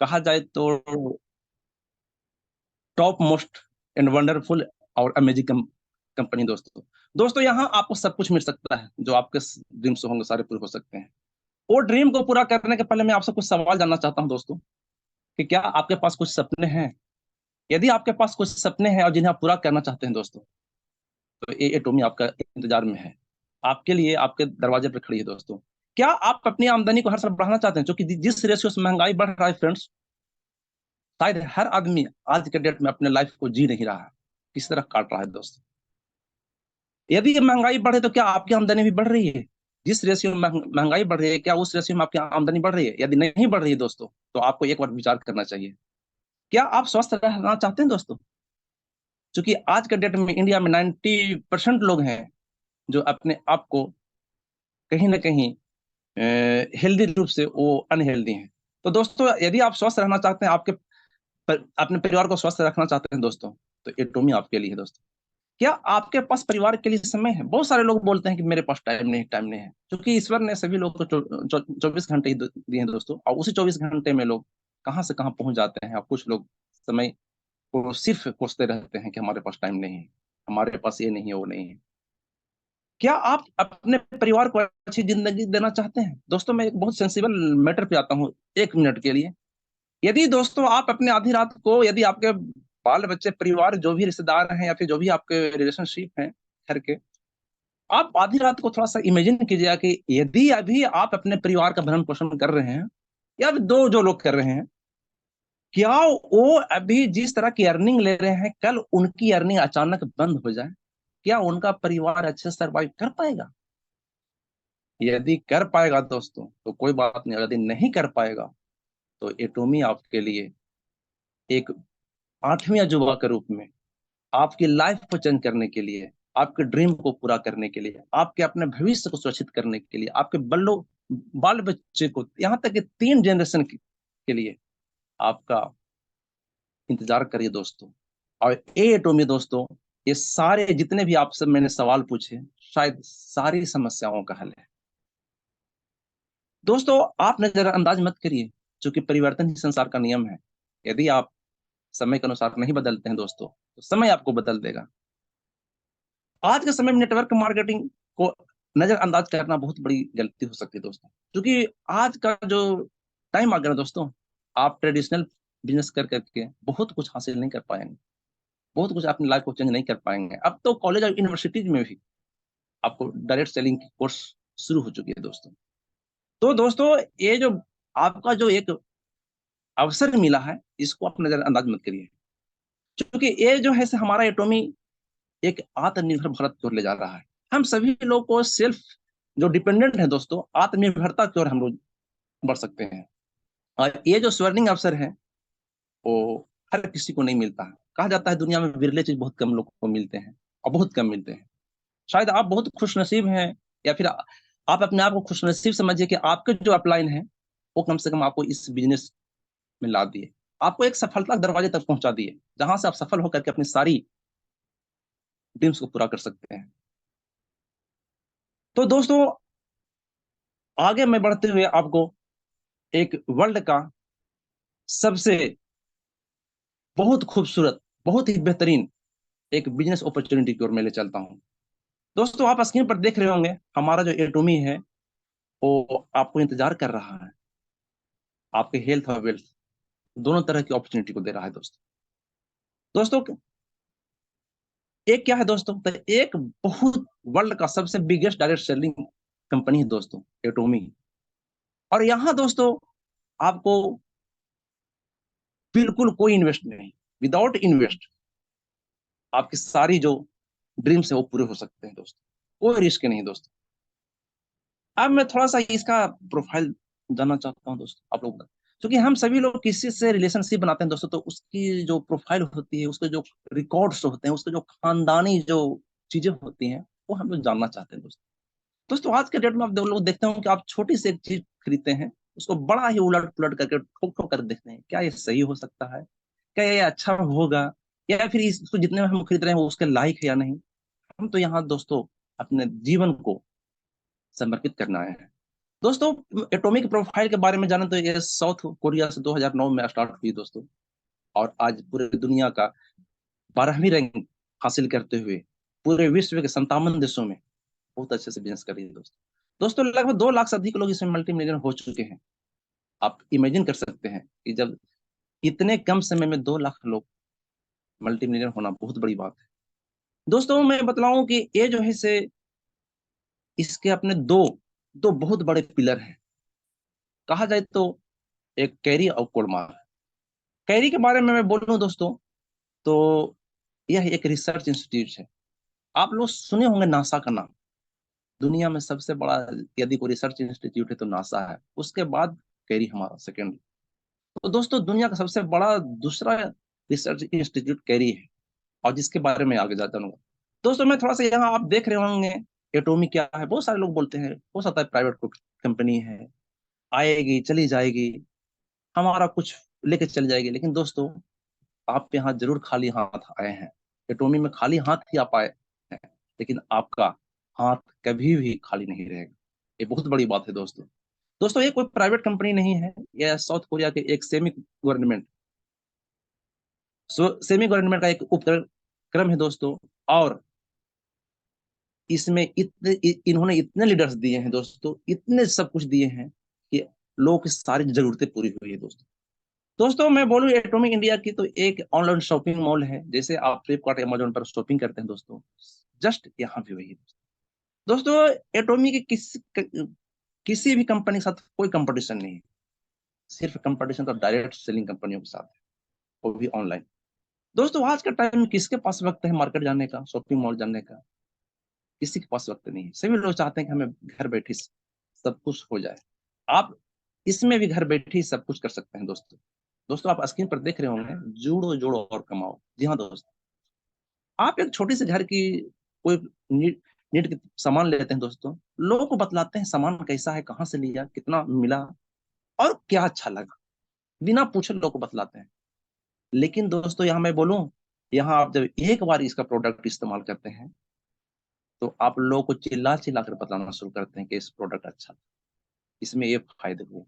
कहा जाए तो टॉप मोस्ट एंड वंडरफुल और अमेजिंग कंपनी दोस्तों। दोस्तों यहाँ आपको सब कुछ मिल सकता है, जो आपके ड्रीम्स होंगे सारे पूरे हो सकते हैं। वो ड्रीम को पूरा करने के पहले मैं आपसे कुछ सवाल जानना चाहता हूँ दोस्तों, कि क्या आपके पास कुछ सपने हैं? यदि आपके पास कुछ सपने हैं और जिन्हें आप पूरा करना चाहते हैं दोस्तों, तो ये एटोमी आपका इंतजार में है, आपके लिए आपके दरवाजे पर खड़ी है दोस्तों। क्या आप अपनी आमदनी को हर साल बढ़ाना चाहते हैं? क्योंकि जिस रेशियो से महंगाई बढ़ रहा है फ्रेंड्स, शायद हर आदमी आज के डेट में अपने लाइफ को जी नहीं रहा है, किसी तरह काट रहा है दोस्तों। यदि ये महंगाई बढ़े तो क्या आपकी आमदनी भी बढ़ रही है? जिस रेशियो में महंगाई बढ़ रही है, क्या उस रेशियो में आपकी आमदनी बढ़ रही है? यदि नहीं बढ़ रही है दोस्तों, तो आपको एक बार विचार करना चाहिए। क्या आप स्वस्थ रहना चाहते हैं दोस्तों? क्योंकि आज के डेट में इंडिया में 90% लोग हैं जो अपने आप को कहीं ना कहीं हेल्दी रूप से वो अनहेल्दी हैं। तो दोस्तों यदि आप स्वस्थ रहना चाहते हैं, अपने परिवार को स्वस्थ रखना चाहते हैं दोस्तों, तो एटोमी आपके लिए है दोस्तों। क्या आपके पास परिवार के लिए समय है? बहुत सारे लोग बोलते हैं कि मेरे पास टाइम नहीं है, क्योंकि ईश्वर ने सभी लोग को 24 घंटे ही दिए हैं दोस्तों, और उसी 24 घंटे में लोग कहाँ से कहाँ पहुंच जाते हैं। और कुछ लोग समय को सिर्फ कोसते रहते हैं कि हमारे पास टाइम नहीं है, हमारे पास ये नहीं है, वो नहीं है। क्या आप अपने परिवार को अच्छी जिंदगी देना चाहते हैं? दोस्तों मैं एक बहुत सेंसिबल मैटर पे आता हूँ 1 मिनट के लिए। यदि दोस्तों आप अपने आधी रात को, यदि आपके बाल बच्चे, परिवार, जो भी रिश्तेदार हैं या फिर जो भी आपके रिलेशनशिप हैं घर के, आप आधी रात को थोड़ा सा इमेजिन कीजिएगा कि यदि अभी आप अपने परिवार का भरण पोषण कर रहे हैं, या दो जो लोग कर रहे हैं, क्या वो अभी जिस तरह की अर्निंग ले रहे हैं, कल उनकी अर्निंग अचानक बंद हो जाए, क्या उनका परिवार अच्छे से सर्वाइव कर पाएगा? यदि कर पाएगा दोस्तों तो कोई बात नहीं, यदि नहीं कर पाएगा तो एटोमी आपके लिए एक 8वीं अजूबा के रूप में आपकी लाइफ को चेंज करने के लिए, आपके ड्रीम को पूरा करने के लिए, आपके अपने भविष्य को सुरक्षित करने के लिए, आपके बाल बच्चे को, यहाँ तक कि 3 जनरेशन के लिए आपका इंतजार करिए दोस्तों। और ए एटोमी दोस्तों, ये सारे जितने भी आपसे मैंने सवाल पूछे, शायद सारी समस्याओं का हल है दोस्तों। आप नजरअंदाज मत करिए, क्योंकि परिवर्तन ही संसार का नियम है। यदि आप समय के अनुसार नहीं बदलते हैं दोस्तों, तो समय आपको बदल देगा। आज के समय में नेटवर्क मार्केटिंग को नजरअंदाज करना बहुत बड़ी गलती हो सकती है दोस्तों, क्योंकि आज का जो टाइम आ गया ना दोस्तों, आप ट्रेडिशनल बिजनेस कर करके बहुत कुछ हासिल नहीं कर पाएंगे, बहुत कुछ अपनी लाइफ को चेंज नहीं कर पाएंगे। अब तो कॉलेज और यूनिवर्सिटीज में भी आपको डायरेक्ट सेलिंग की कोर्स शुरू हो चुकी है दोस्तों। तो दोस्तों ये जो आपका जो एक अवसर मिला है, इसको आप नजरअंदाज मत करिए, क्योंकि ये जो है हमारा एटोमी एक आत्मनिर्भर भारत की ओर ले जा रहा है। हम सभी लोग को सेल्फ जो डिपेंडेंट है दोस्तों, आत्मनिर्भरता की ओर हम लोग बढ़ सकते हैं। और ये जो स्वर्णिम अवसर है, वो हर किसी को नहीं मिलता है। कहा जाता है दुनिया में विरले चीज बहुत कम लोगों को मिलते हैं, और बहुत कम मिलते हैं। शायद आप बहुत खुशनसीब हैं, या फिर आप अपने आप को खुशनसीब समझिए कि आपके जो अपलाइन है वो कम से कम आपको इस बिजनेस में ला दिए, आपको एक सफलता के दरवाजे तक पहुंचा दिए, जहां से आप सफल होकर के अपनी सारी ड्रीम्स को पूरा कर सकते हैं। तो दोस्तों आगे मैं बढ़ते हुए आपको एक वर्ल्ड का सबसे बहुत खूबसूरत, बहुत ही बेहतरीन एक बिजनेस अपॉर्चुनिटी की ओर मैं ले चलता हूं दोस्तों। आप स्क्रीन पर देख रहे होंगे, हमारा जो एटोमी है वो आपको इंतजार कर रहा है, आपके हेल्थ और वेल्थ दोनों तरह की अपॉर्चुनिटी को दे रहा है दोस्तों। दोस्तों एक क्या है दोस्तों, तो एक बहुत वर्ल्ड का सबसे बिगेस्ट डायरेक्ट सेलिंग कंपनी है दोस्तों, एटोमी। और यहाँ दोस्तों आपको बिल्कुल कोई इन्वेस्ट नहीं, विदाउट इन्वेस्ट आपकी सारी जो ड्रीम्स है वो पूरे हो सकते हैं दोस्तों, कोई रिस्क नहीं दोस्तों। अब मैं थोड़ा सा इसका प्रोफाइल जानना चाहता हूँ दोस्तों आप लोग, क्योंकि हम सभी लोग किसी से रिलेशनशिप बनाते हैं दोस्तों, तो उसकी जो प्रोफाइल होती है, उसके जो रिकॉर्ड्स होते हैं, उसके जो खानदानी जो चीजें होती हैं, वो हम लोग जानना चाहते हैं दोस्तों। दोस्तों आज के डेट में आप लोग देखते हो कि आप छोटी सी एक चीज खरीदते हैं, उसको बड़ा ही उलट पुलट करके ठोक ठोक कर देखते हैं, क्या ये सही हो सकता है, क्या ये अच्छा होगा, या फिर इसको जितने में हम खरीद रहे हैं वो उसके लायक है या नहीं। हम तो यहाँ दोस्तों अपने जीवन को समर्पित करना है दोस्तों एटॉमिक प्रोफाइल के बारे में जाने तो ये साउथ कोरिया से 2009 में स्टार्ट हुई दोस्तों, और आज पूरे दुनिया का 12वीं रैंक हासिल करते हुए पूरे विश्व के 57 देशों में बहुत अच्छे से बिजनेस कर रही है दोस्तों। दोस्तों लगभग 2 लाख से अधिक लोग इसमें मल्टी मिलियनर हो चुके हैं। आप इमेजिन कर सकते हैं कि जब इतने कम समय में 2 लाख लोग मल्टी मिलियनर होना बहुत बड़ी बात है। दोस्तों मैं बतलाऊं कि ये जो है से इसके अपने दो दो बहुत बड़े पिलर हैं। कहा जाए तो एक कैरी और कोलमार। कैरी के बारे में मैं बोलूं दोस्तों, तो यह एक रिसर्च इंस्टीट्यूट है। आप लोग सुने होंगे नासा का नाम। दुनिया में सबसे बड़ा यदि कोई रिसर्च इंस्टीट्यूट है तो नासा है, उसके बाद कैरी हमारा सेकेंड। तो दोस्तों दुनिया का सबसे बड़ा दूसरा रिसर्च इंस्टीट्यूट कैरी है, और जिसके बारे में आगे जाता हूँ। दोस्तों मैं थोड़ा सा यहाँ आप देख रहे होंगे एटोमी क्या है। बहुत सारे लोग बोलते हैं हो सकता है प्राइवेट कंपनी है, आएगी चली जाएगी, हमारा कुछ लेके चली जाएगी। लेकिन दोस्तों आप यहाँ जरूर खाली हाथ आए हैं। एटोमी में खाली हाथ ही आप आए हैं, लेकिन आपका हाथ कभी भी खाली नहीं रहेगा। ये बहुत बड़ी बात है दोस्तों। दोस्तों ये कोई प्राइवेट कंपनी नहीं है, यह साउथ कोरिया के एक सेमी गवर्नमेंट का एक उपक्रम है दोस्तों। और इसमें इन्होंने इतने लीडर्स दिए हैं दोस्तों, इतने सब कुछ दिए हैं कि लोगों की सारी जरूरतें पूरी हुई है दोस्तों। दोस्तों मैं बोलूँ एटॉमिक इंडिया की तो एक ऑनलाइन शॉपिंग मॉल है। जैसे आप फ्लिपकार्ट अमेजोन पर शॉपिंग करते हैं दोस्तों, जस्ट यहाँ भी वही है दोस्तों। एटॉमिक की किसी भी कंपनी के साथ कोई कंपटीशन नहीं है। सिर्फ कंपटीशन तो डायरेक्ट सेलिंग कंपनियों के साथ है, वो भी ऑनलाइन। दोस्तों आज के टाइम में किसके पास वक्त है मार्केट जाने का, शॉपिंग मॉल जाने का? किसी के पास वक्त नहीं है। सभी लोग चाहते हैं कि हमें घर बैठे सब कुछ हो जाए। आप इसमें भी घर बैठे ही सब कुछ कर सकते हैं दोस्तों। दोस्तों आप स्क्रीन पर देख रहे होंगे जोड़ो जोड़ो और कमाओ। जी हाँ दोस्तों, आप एक छोटी सी घर की कोई नीड नीड के सामान लेते हैं दोस्तों, लोगों को बतलाते हैं सामान कैसा है, कहाँ से लिया, कितना मिला और क्या अच्छा लगा, बिना पूछे लोगों को बतलाते हैं। लेकिन दोस्तों यहाँ मैं बोलूं, यहाँ आप जब एक बार इसका प्रोडक्ट इस्तेमाल करते हैं तो आप लोगों को चिल्ला चिल्ला कर बताना शुरू करते हैं कि इस प्रोडक्ट अच्छा था, इसमें ये फायदे हुए।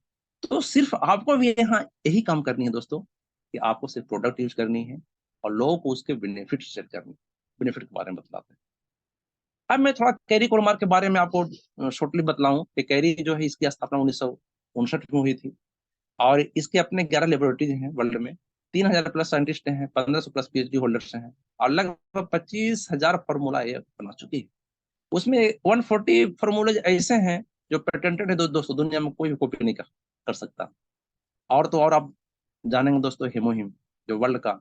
तो सिर्फ आपको भी यहाँ यही काम करनी है दोस्तों, कि आपको सिर्फ प्रोडक्ट यूज करनी है और लोगों को उसके बेनिफिट शेयर करने, बेनिफिट के बारे में बतलाते हैं। अब मैं थोड़ा कैरी कोलमार के बारे में आपको शॉर्टली बतलाऊं कि कैरी जो है इसकी स्थापना 1959 में हुई थी, और इसके अपने 11 लेबोरेटरीज हैं वर्ल्ड में। 3,000 प्लस साइंटिस्ट हैं, 1500 प्लस पीएचडी होल्डर्स हैं, और लगभग 25,000 फॉर्मूला ये बना चुकी है। उसमें 140 फॉर्मूले ऐसे हैं जो पेटेंटेड है दोस्तों, दुनिया में कोई भी कॉपी नहीं कर सकता। और तो और आप जानेंगे दोस्तों हेमोहिम, जो वर्ल्ड का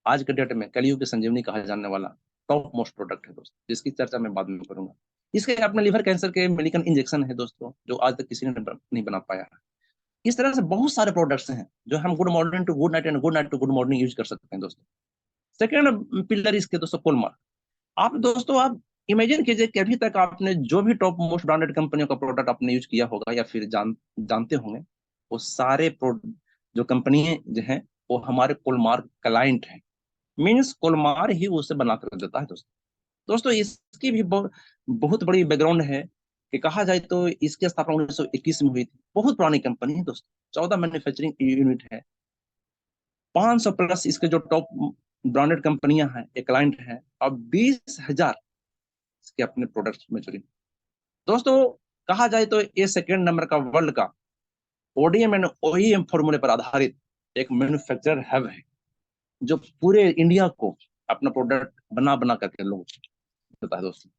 आज के डेट में कलयुग की संजीवनी कहा जाने वाला टॉप मोस्ट प्रोडक्ट है दोस्तों, जिसकी चर्चा मैं बाद में करूंगा। इसके अपने लिवर कैंसर के मेडिकल इंजेक्शन है दोस्तों, जो आज तक किसी ने नहीं बना पाया है। इस तरह से बहुत सारे प्रोडक्ट्स हैं जो हम good morning to good night and good night to good morning use कर सकते हैं दोस्तों। सेकेंड पिलर इसके दोस्तों कोलमार। आप दोस्तों आप इमेजिन कीजिए कि अभी तक आपने जो भी टॉप मोस्ट ब्रांडेड कंपनियों का प्रोडक्ट आपने यूज किया होगा या फिर जानते होंगे, वो सारे जो कंपनी जो हैं वो हमारे कोलमार क्लाइंट हैं। मीन्स कोलमार ही उसे बना कर देता है दोस्तों। दोस्तों इसकी भी बहुत बड़ी बैकग्राउंड है, कि कहा जाए तो इसकी स्थापना 1921 में हुई थी। बहुत पुरानी कंपनी है दोस्तों, 14 मैन्युफैक्चरिंग यूनिट है, 500 प्लस इसके जो टॉप ब्रांडेड कंपनियां हैं एक क्लाइंट है, और 20,000 इसके अपने प्रोडक्ट्स में जुड़ी। दोस्तों कहा जाए तो ये सेकेंड नंबर का वर्ल्ड का ओडीएम एंड ओईएम फॉर्मूले पर आधारित एक मैन्युफैक्चरर हब है, जो पूरे इंडिया को अपना प्रोडक्ट बना बना करके लोग देता है दोस्तों।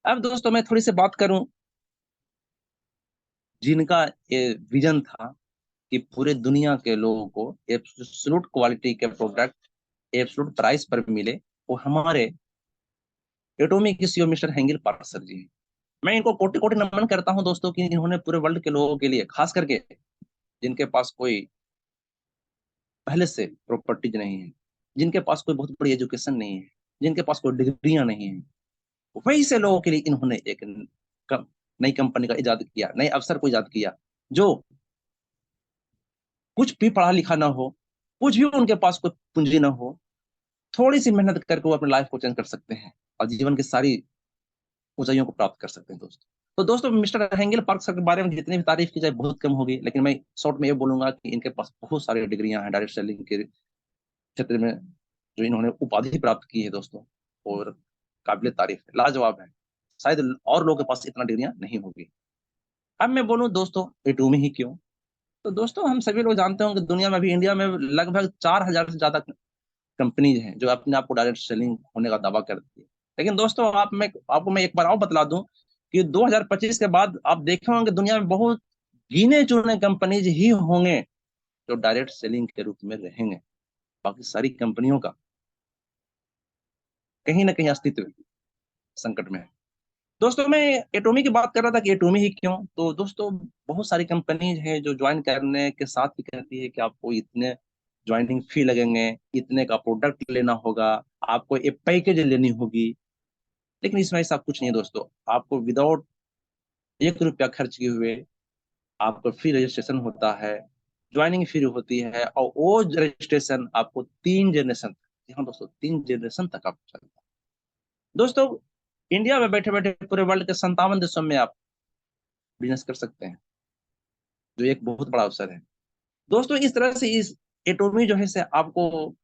अब दोस्तों मैं थोड़ी सी बात करूं जिनका ये विजन था कि पूरे दुनिया के लोगों को एब्सोल्यूट क्वालिटी के प्रोडक्ट एब्सोल्यूट प्राइस पर मिले, वो हमारे एटॉमिक के सीईओ मिस्टर हेंगिल पार्कर जी हैं। मैं इनको कोटि कोटि नमन करता हूं दोस्तों, कि इन्होंने पूरे वर्ल्ड के लोगों के लिए, खास करके जिनके पास कोई पहले से प्रॉपर्टीज नहीं है, जिनके पास कोई बहुत बड़ी एजुकेशन नहीं है, जिनके पास कोई डिग्रियां नहीं है, वही से लोगों के लिए इन्होंने एक नई कंपनी का इजाद किया, नए अवसर को इजाद किया, जो कुछ भी पढ़ा लिखा ना हो, कुछ भी उनके पास कोई पूंजी ना हो, थोड़ी सी मेहनत करके वो अपनी लाइफ को चेंज कर सकते हैं और जीवन की सारी ऊंचाइयों को प्राप्त कर सकते हैं दोस्तों। तो दोस्तों मिस्टर हेंगेल पार्क सर के बारे में जितनी भी तारीफ की जाए बहुत कम होगी, लेकिन मैं शॉर्ट में ये बोलूंगा कि इनके पास बहुत सारी डिग्रियां हैं डायरेक्ट सेलिंग के क्षेत्र में, जो इन्होंने उपाधि प्राप्त की है दोस्तों, और काबिल तारीफ है, लाजवाब है। शायद और लोगों के पास इतना डिग्रियां नहीं होगी। अब मैं बोलूं दोस्तों एटोमी ही क्यों, तो दोस्तों हम सभी लोग जानते होंगे दुनिया में अभी इंडिया में लगभग 4,000 से ज्यादा कंपनीज हैं जो अपने आप को डायरेक्ट सेलिंग होने का दावा करती है। लेकिन दोस्तों आपको मैं एक बार और बतला दूं कि 2025 के बाद आप देखे होंगे दुनिया में बहुत गिने चुने कंपनीज ही होंगे जो डायरेक्ट सेलिंग के रूप में रहेंगे। बाकी सारी कंपनियों का कहीं ना कहीं अस्तित्व संकट में है। दोस्तों मैं एटोमी की बात कर रहा था कि एटोमी ही क्यों, तो दोस्तों बहुत सारी कंपनीज हैं जो ज्वाइन करने के साथ ही कहती है कि आपको इतने ज्वाइनिंग फी लगेंगे, इतने का प्रोडक्ट लेना होगा, आपको एक पैकेज लेनी होगी। लेकिन इसमें ऐसा कुछ नहीं है दोस्तों, आपको विदाउट 1 रुपया खर्च किए हुए आपको फ्री रजिस्ट्रेशन होता है, ज्वाइनिंग फ्री होती है, और वो रजिस्ट्रेशन आपको 3 जनरेशन, हाँ दोस्तों 3 जनरेशन तक आप चलता है। दोस्तों इंडिया में बैठे बैठे पूरे वर्ल्ड के 57 देशों में आप बिजनेस कर सकते हैं, जो एक बहुत बड़ा अवसर है। दोस्तों इस तरह से इस एटोमी जो है से आपको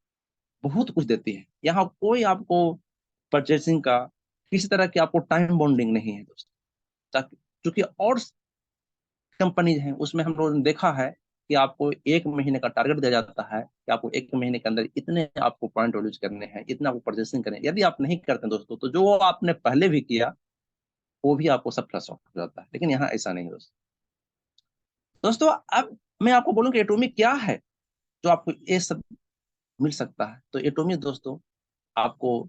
बहुत कुछ देती है। यहाँ कोई आपको परचेसिंग का किसी तरह की आपको टाइम बॉन्डिंग नहीं है दोस्तों, ताकि क्योंकि और कंपनीज हैं उसमें हम लोगों ने देखा है कि आपको 1 महीने का टारगेट दिया जाता है कि आपको 1 महीने के अंदर इतने आपको पॉइंट यूज करने हैं, इतना आपको परचेसिंग करने हैं। यदि आप नहीं करते दोस्तों तो जो आपने पहले भी किया वो भी आपको सब फ्लश हो जाता है। लेकिन यहाँ ऐसा नहीं दोस्तों। दोस्तों अब मैं आपको बोलूं कि एटोमी क्या है जो आपको ये सब मिल सकता है। तो एटोमी दोस्तों आपको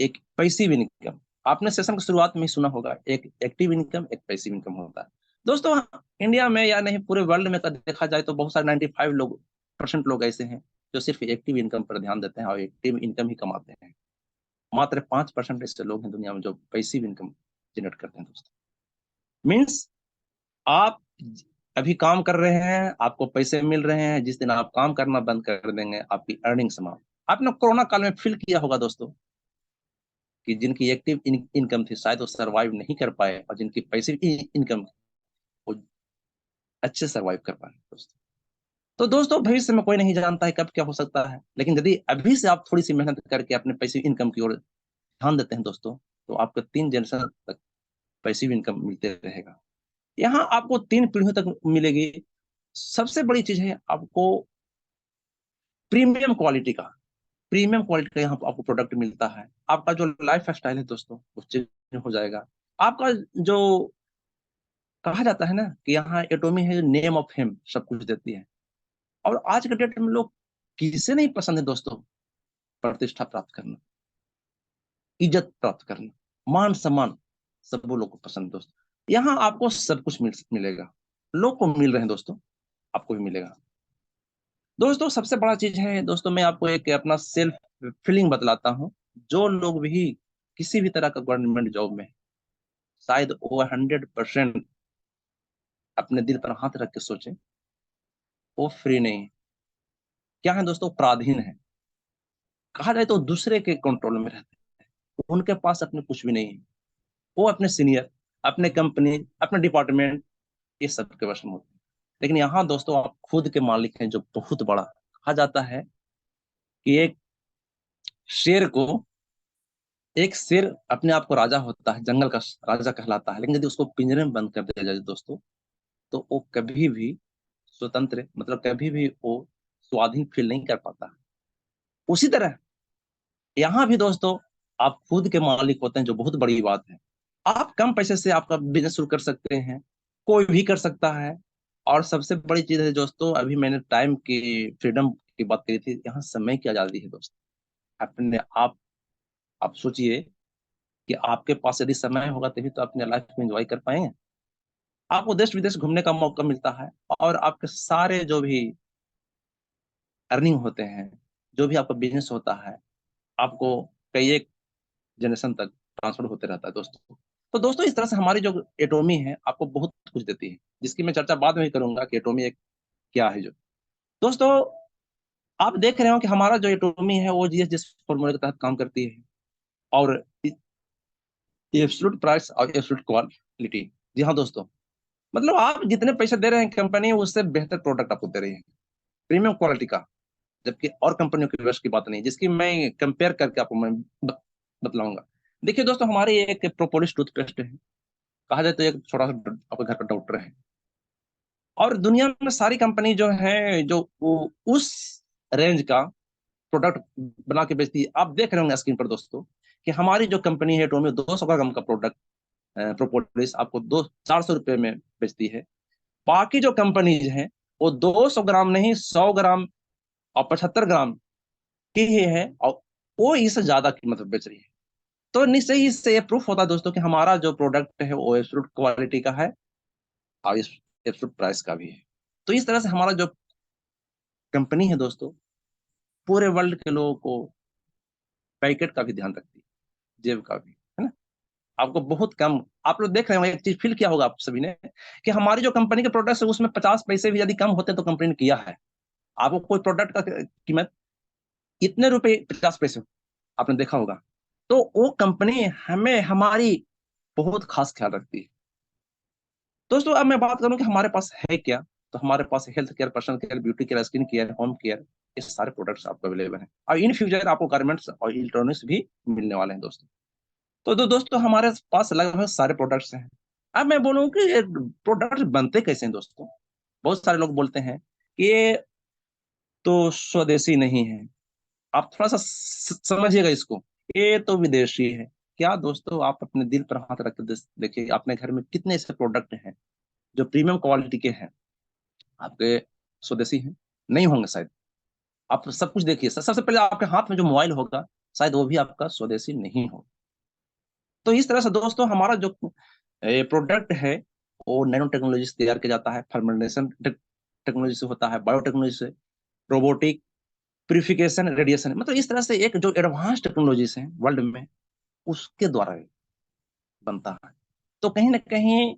एक पैसिव इनकम, आपने सेशन की शुरुआत में ही सुना होगा, एक एक्टिव इनकम एक पैसिव इनकम होता है। दोस्तों इंडिया में या नहीं पूरे वर्ल्ड में देखा जाए तो बहुत सारे 95% लोग ऐसे हैं जो सिर्फ एक्टिव इनकम पर ध्यान देते हैं और एक्टिव इनकम ही कमाते हैं। मात्र 5% ऐसे लोग हैं दुनिया में जो पैसिव इनकम जनरेट करते हैं दोस्तों। मीन्स आप अभी काम कर रहे हैं, आपको पैसे मिल रहे हैं, जिस दिन आप काम करना बंद कर देंगे आपकी अर्निंग समाप्त। आपने कोरोना काल में फील किया होगा दोस्तों कि जिनकी एक्टिव इनकम थी शायद वो सरवाइव नहीं कर पाए, और जिनकी पैसिव इनकम वो अच्छे सरवाइव कर पाए दोस्तों। तो दोस्तों भविष्य में कोई नहीं जानता है कब क्या हो सकता है, लेकिन यदि अभी से आप थोड़ी सी मेहनत करके अपने पैसिव इनकम की ओर ध्यान देते हैं दोस्तों, तो आपको 3 जनरेशन तक पैसिव इनकम मिलते रहेगा। यहाँ आपको 3 पीढ़ियों तक मिलेगी। सबसे बड़ी चीज है आपको प्रीमियम क्वालिटी का, प्रीमियम क्वालिटी का यहाँ आपको प्रोडक्ट मिलता है। आपका जो लाइफ स्टाइल है दोस्तों वो चेंज हो जाएगा। आपका जो कहा जाता है ना कि यहाँ एटोमी है नेम ऑफ हिम सब कुछ देती है। और आज के डेट में लोग किसे नहीं पसंद है दोस्तों, प्रतिष्ठा प्राप्त करना, इज्जत प्राप्त करना, मान सम्मान, सब वो लोग को पसंद है दोस्तों। यहाँ आपको सब कुछ मिलेगा, लोग को मिल रहे हैं दोस्तों, आपको भी मिलेगा। दोस्तों सबसे बड़ा चीज है दोस्तों, मैं आपको एक अपना सेल्फ फीलिंग बतलाता हूँ। जो लोग भी किसी भी तरह का गवर्नमेंट जॉब में, शायद वो 100% अपने दिल पर हाथ रख के सोचे, वो फ्री नहीं है। क्या है दोस्तों, पराधीन है। कहा जाए तो दूसरे के कंट्रोल में रहते हैं, उनके पास अपने कुछ भी नहीं है। वो अपने सीनियर, अपने कंपनी, अपने डिपार्टमेंट, ये सब के वश में होते हैं। लेकिन यहाँ दोस्तों आप खुद के मालिक हैं, जो बहुत बड़ा कहा जाता है कि शेर को एक शेर अपने आप को राजा होता है, जंगल का राजा कहलाता है, लेकिन यदि उसको पिंजरे में बंद कर दिया जाए दोस्तों तो वो कभी भी स्वतंत्र, मतलब कभी भी वो स्वाधीन फील नहीं कर पाता। उसी तरह यहाँ भी दोस्तों आप खुद के मालिक होते हैं, जो बहुत बड़ी बात है। आप कम पैसे से आपका बिजनेस शुरू कर सकते हैं, कोई भी कर सकता है। और सबसे बड़ी चीज है दोस्तों, अभी मैंने टाइम की फ्रीडम की बात करी थी, यहाँ समय की आजादी है दोस्तों। अपने आप सोचिए कि आपके पास यदि समय होगा तभी तो अपने लाइफ में एंजॉय कर पाएंगे। आपको देश विदेश घूमने का मौका मिलता है, और आपके सारे जो भी अर्निंग होते हैं, जो भी आपका बिजनेस होता है, आपको कई एक जनरेशन तक ट्रांसफर होते रहता है दोस्तों। तो दोस्तों इस तरह से हमारी जो एटोमी है आपको बहुत कुछ देती है, जिसकी मैं चर्चा बाद में भी करूंगा कि एटोमी एक क्या है। जो दोस्तों आप देख रहे हो कि हमारा जो एटोमी है वो जिस फॉर्मूले के तहत काम करती है, और एब्सोल्यूट प्राइस और एब्सोल्यूट क्वालिटी, जी हाँ दोस्तों, मतलब आप जितने पैसे दे रहे हैं कंपनी उससे बेहतर प्रोडक्ट आपको दे रही है, प्रीमियम क्वालिटी का। जबकि और कंपनियों की वश की बात नहीं, जिसकी मैं कंपेयर करके आपको मैं बतलाऊंगा। देखिए दोस्तों, हमारी एक प्रोपोलिस टूथपेस्ट है, कहा जाए तो एक छोटा सा आपके घर का डॉक्टर है। और दुनिया में सारी कंपनी जो है जो उस रेंज का प्रोडक्ट बना के बेचती है। आप देख रहे होंगे स्क्रीन पर दोस्तों कि हमारी जो कंपनी है टोमियो 200 ग्राम का प्रोडक्ट प्रोपोलिस आपको 200-400 रुपये में बेचती है। बाकी जो कंपनीज हैं वो 200 ग्राम नहीं, 100 ग्राम और 75 ग्राम की ही है, और वो इससे ज्यादा कीमत में बेच रही है। तो निश्चय ही इससे ये प्रूफ होता है दोस्तों कि हमारा जो प्रोडक्ट है वो एब्सोल्यूट क्वालिटी का है और इस एब्सोल्यूट प्राइस का भी है। तो इस तरह से हमारा जो कंपनी है दोस्तों, पूरे वर्ल्ड के लोगों को पैकेट का भी ध्यान रखती है, जेब का भी, है ना। आपको बहुत कम, आप लोग देख रहे हो, एक चीज फील किया होगा आप सभी ने कि हमारी जो कंपनी के प्रोडक्ट है उसमें 50 पैसे भी यदि कम होते तो कंपनी ने किया है। आपको कोई प्रोडक्ट का कीमत इतने रुपए 50 पैसे आपने देखा होगा, तो वो कंपनी हमें हमारी बहुत खास ख्याल रखती है। दोस्तों अब मैं बात करूं कि हमारे पास है क्या, तो हमारे पास health care, personal care, beauty care, skin care, home care, ये सारे प्रोडक्ट्स आपको अवेलेबल हैं। और इन फ्यूचर आपको गारमेंट्स और इलेक्ट्रॉनिक्स भी मिलने वाले हैं दोस्तों। तो दोस्तों हमारे पास लगभग सारे प्रोडक्ट्स हैं। अब मैं बोलूं कि प्रोडक्ट्स बनते कैसे हैं दोस्तों। बहुत सारे लोग बोलते हैं कि ये तो स्वदेशी नहीं है। आप थोड़ा सा समझिएगा इसको, ये तो विदेशी है। क्या दोस्तों, आप अपने दिल पर हाथ रख के देखिए अपने घर में कितने ऐसे प्रोडक्ट हैं जो प्रीमियम क्वालिटी के हैं, आपके स्वदेशी हैं? नहीं होंगे शायद। आप सब कुछ देखिए, सबसे पहले आपके हाथ में जो मोबाइल होगा शायद वो भी आपका स्वदेशी नहीं हो। तो इस तरह से दोस्तों हमारा जो प्रोडक्ट है वो नैनो टेक्नोलॉजी से तैयार किया जाता है, फर्मेंटेशन टेक्नोलॉजी से होता है, बायोटेक्नोलॉजी से, रोबोटिक, प्यूरिफिकेशन, रेडिएशन, मतलब इस तरह से एक जो एडवांस टेक्नोलॉजीज हैं वर्ल्ड में उसके द्वारा ये बनता है। तो कहीं ना कहीं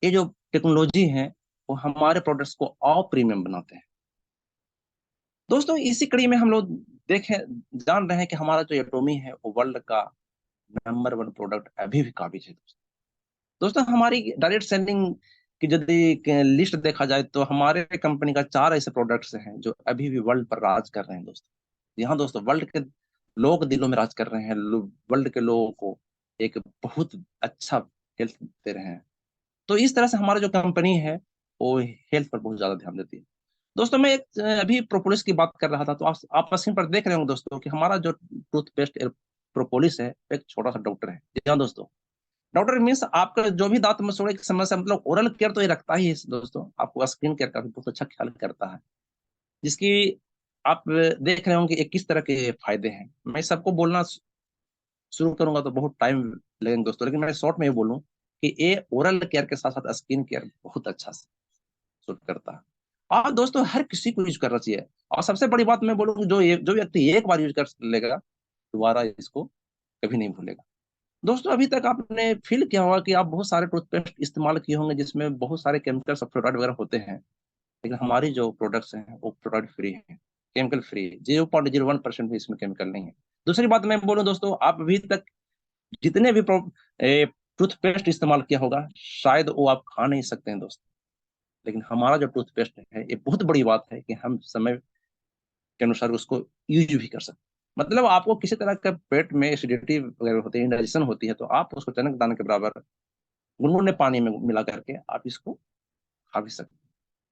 ये जो टेक्नोलॉजी है वो हमारे प्रोडक्ट्स को और प्रीमियम बनाते हैं। दोस्तों इसी कड़ी में हम लोग देखें, जान रहे हैं कि हमारा जो एटोमी है वो वर्ल्ड का नंबर 1 प्रोडक्ट अभी भी काबिज है दोस्तों। दोस्तों हमारी डायरेक्ट सेलिंग की यदि लिस्ट देखा जाए तो हमारे कंपनी का 4 ऐसे प्रोडक्ट्स हैं जो अभी भी वर्ल्ड पर राज कर रहे हैं दोस्तों। जी हाँ दोस्तों, वर्ल्ड के लोगों के दिलों में राज कर रहे हैं, वर्ल्ड के लोगों को एक बहुत अच्छा हेल्थ दे रहे हैं। तो इस तरह से हमारा जो कंपनी है वो हेल्थ पर बहुत ज्यादा ध्यान देती है। दोस्तों मैं एक अभी प्रोपोलिस की बात कर रहा था, तो आप स्क्रीन पर देख रहे होंगे दोस्तों कि हमारा जो टूथपेस्ट प्रोपोलिस है एक छोटा सा डॉक्टर है। जी हाँ दोस्तों, डॉक्टर मीन्स आपका जो भी दांत मसूड़े की समस्या, मतलब ओरल केयर तो ये रखता ही है दोस्तों, आपको स्किन केयर का भी बहुत अच्छा ख्याल करता है, जिसकी आप देख रहे होंगे कि किस तरह के फायदे हैं। मैं सबको बोलना शुरू करूंगा तो बहुत टाइम लगेगा दोस्तों, लेकिन मैं शॉर्ट में ये बोलूं कि ये ओरल केयर के साथ साथ स्किन केयर बहुत अच्छा से सूट करता है। और दोस्तों हर किसी को यूज करना चाहिए। और सबसे बड़ी बात मैं बोलूँ, जो व्यक्ति एक बार यूज कर लेगा दोबारा इसको कभी नहीं भूलेगा। दोस्तों अभी तक आपने फील किया होगा कि आप बहुत सारे टूथपेस्ट इस्तेमाल किए होंगे जिसमें बहुत सारे केमिकल्स और फ्लोराइड वगैरह होते हैं, लेकिन हमारी जो प्रोडक्ट्स हैं वो फ्लोराइड फ्री है, केमिकल फ्री है, 0.01% भी इसमें केमिकल नहीं है। दूसरी बात मैं बोलूँ दोस्तों, आप अभी तक जितने भी टूथपेस्ट इस्तेमाल किया होगा शायद वो आप खा नहीं सकते हैं दोस्तों, लेकिन हमारा जो टूथपेस्ट है ये बहुत बड़ी बात है कि हम समय के अनुसार उसको यूज भी कर सकते हैं। मतलब आपको किसी तरह का पेट में एसिडिटी वगैरह होती है, इंडाइजेशन होती है, तो आप उसको चनक दाने के बराबर गुनगुने पानी में मिला करके आप इसको खा भी सकते हैं।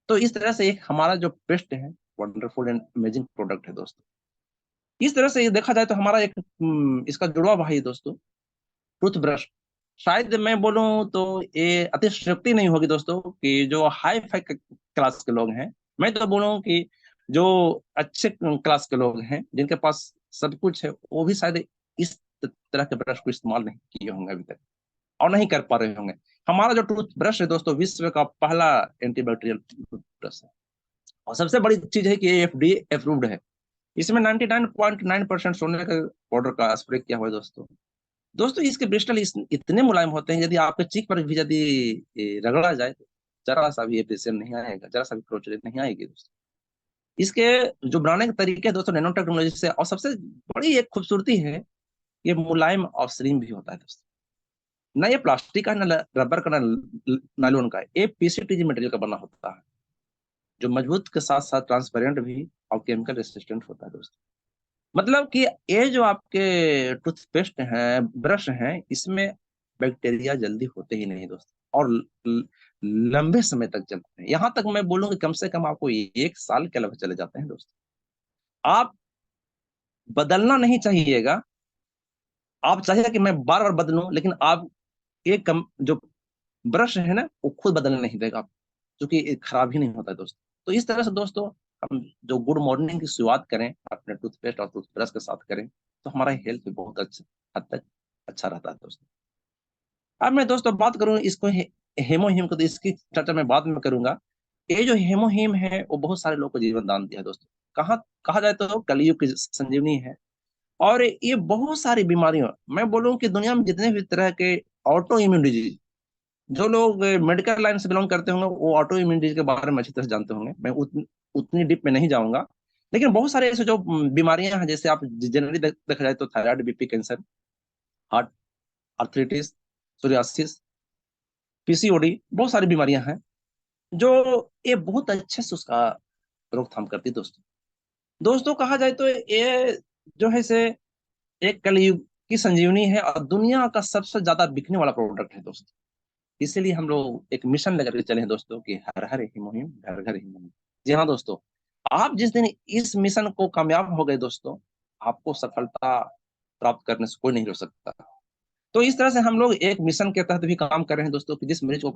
तो इस तरह से एक हमारा जो पेस्ट है वंडरफुल एंड अमेजिंग प्रोडक्ट है दोस्तों। इस तरह से ये देखा जाए तो हमारा एक इसका जुड़वा भाई दोस्तों, टूथब्रश। शायद मैं बोलूं तो ये अतिशयोक्ति नहीं होगी दोस्तों कि जो हाई फाई क्लास के लोग हैं, मैं तो बोलूं कि जो अच्छे क्लास के लोग हैं जिनके पास सब कुछ है वो भी शायद इस तरह के ब्रश को इस्तेमाल नहीं किए होंगे अभी तक और नहीं कर पा रहे होंगे। हमारा जो टूथ ब्रश है दोस्तों विश्व का पहला एंटीबैक्टीरियल टूथब्रश है। और सबसे बड़ी चीज है कि ये FDA अप्रूव्ड है। इसमें 99.9% सोने के पाउडर का स्प्रे किया हुआ है दोस्तों। दोस्तों इसके ब्रिस्टल इतने मुलायम होते हैं, यदि आपके चीक पर भी यदि रगड़ा जाए तो जरा सा भी एब्रेशन नहीं आएगा, जरा सा भी क्रोचरेट नहीं आएगी दोस्तों। इसके जो बनाने के तरीके हैं दोस्तों नैनो टेक्नोलॉजी से, और सबसे बड़ी एक खूबसूरती है ये मुलायम और स्लिम भी होता है दोस्तों। ना ये प्लास्टिक का, ना रबर का, ना नायलॉन का, ये पीसीटीजी मटेरियल का बना होता है, जो मजबूत के साथ साथ ट्रांसपेरेंट भी और केमिकल रेसिस्टेंट होता है दोस्तों। मतलब कि ये जो आपके टूथपेस्ट हैं, ब्रश हैं, इसमें बैक्टीरिया जल्दी होते ही नहीं दोस्तों, और लंबे समय तक चलते हैं। यहां तक मैं बोलूं कि कम से कम आपको 1 साल के लगभग चले जाते हैं दोस्तों। आप बदलना नहीं चाहिएगा, आप चाहिए कि मैं बार बार बदलूं, लेकिन आप एक कम जो ब्रश है ना, वो खुद बदलने नहीं देगा आप, क्योंकि ये खराब ही नहीं होता है दोस्तों। तो इस तरह से दोस्तों, हम जो गुड मॉर्निंग की शुरुआत करें अपने टूथपेस्ट और टूथब्रश के साथ करें, तो हमारा हेल्थ भी बहुत अच्छा हद तक अच्छा रहता है दोस्तों। अब मैं दोस्तों बात करूं इसको हेमोहीम को, तो इसकी चर्चा मैं बाद में करूंगा। ये जो हेमोहीम है वो बहुत सारे लोगों को जीवन दान दिया है दोस्तों। कहा कहा जाए तो कलयुग की संजीवनी है। और ये बहुत सारी बीमारियों, मैं बोलूं कि दुनिया में जितने भी तरह के ऑटो इम्यून डिजीज, जो लोग मेडिकल लाइन से बिलोंग करते होंगे वो ऑटो इम्यून डिजीज के बारे में अच्छी तरह से जानते होंगे, मैं उतनी डीप में नहीं जाऊंगा। लेकिन बहुत सारे ऐसे जो बीमारियां हैं, जैसे आप जनरली देखा जाए तो thyroid, BP, cancer, heart, arthritis, psoriasis, PCOD, बहुत सारी बीमारियां हैं जो ये बहुत अच्छे से उसका रोकथाम करती है दोस्तों। दोस्तों कहा जाए तो ये जो है से एक कलयुग की संजीवनी है, और दुनिया का सबसे ज्यादा बिकने वाला प्रोडक्ट है दोस्तों। इसीलिए हम लोग एक मिशन लेकर के चले हैं दोस्तों, कि हर हर ही मुहिम, घर घर ही मुहिम। जी हाँ दोस्तों, आप जिस दिन इस मिशन को कामयाब हो गए दोस्तों, आपको सफलता प्राप्त करने से कोई नहीं रोक सकता। तो इस तरह से हम लोग एक मिशन के तहत भी काम कर रहे हैं दोस्तों, कि जिस मरीज को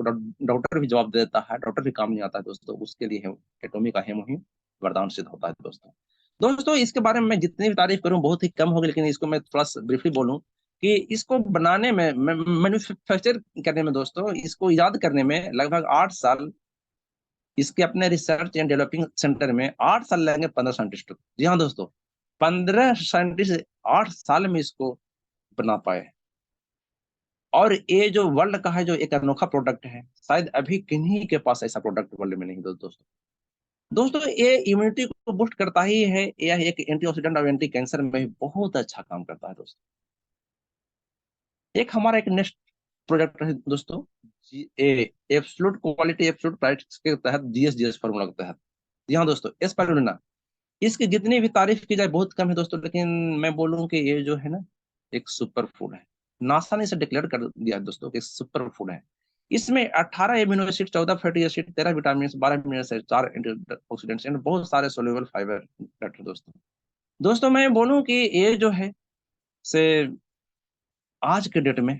डॉक्टर भी जवाब दे देता है, डॉक्टर भी काम नहीं आता है दोस्तों, उसके लिए एटॉमी का हेमोहिम वरदान सिद्ध होता है दोस्तों। दोस्तों इसके बारे में मैं जितनी भी तारीफ करूं बहुत ही कम होगी, लेकिन इसको मैं थोड़ा सा ब्रीफली बोलूं कि इसको बनाने में, मैन्युफैक्चर करने में दोस्तों, इसको इजाद करने में लगभग 8 साल, इसके अपने रिसर्च एंड डेवलपिंग सेंटर में 8 साल लगेंगे 15 साइंटिस्ट। जी हाँ दोस्तों, 15 साइंटिस्ट 8 साल में इसको बना पाए। और ये जो वर्ल्ड का है, जो एक अनोखा प्रोडक्ट है, शायद अभी किन्हीं के पास ऐसा प्रोडक्ट वर्ल्ड में नहीं दोस्तों। दोस्तों ये इम्यूनिटी को बूस्ट करता ही है, यह एक एंटीऑक्सीडेंट और एंटी कैंसर में भी बहुत अच्छा काम करता है दोस्तों। एक हमारा एक नेक्स्ट प्रोजेक्ट है दोस्तों, एब्सोल्यूट क्वालिटी एब्सोल्यूट प्राइस के तहत, जीएसजीएस फार्मूला के तहत। जी हाँ दोस्तों, एस्पारुलिना, इसकी जितनी भी तारीफ की जाए बहुत कम है दोस्तों, लेकिन मैं बोलूँ कि ये जो है ना, एक सुपर फूड है। नासा ने इसे डिक्लेयर कर दिया है दोस्तों कि सुपर फूड है। इसमें 18 amino acid, 14 fatty acid, 13 vitamin, 12 minerals, 4 antioxidants and बहुत सारे सोल्यूबल फाइबर रहते हैं दोस्तों। दोस्तों मैं बोलूं कि ये जो है से आज के डेट में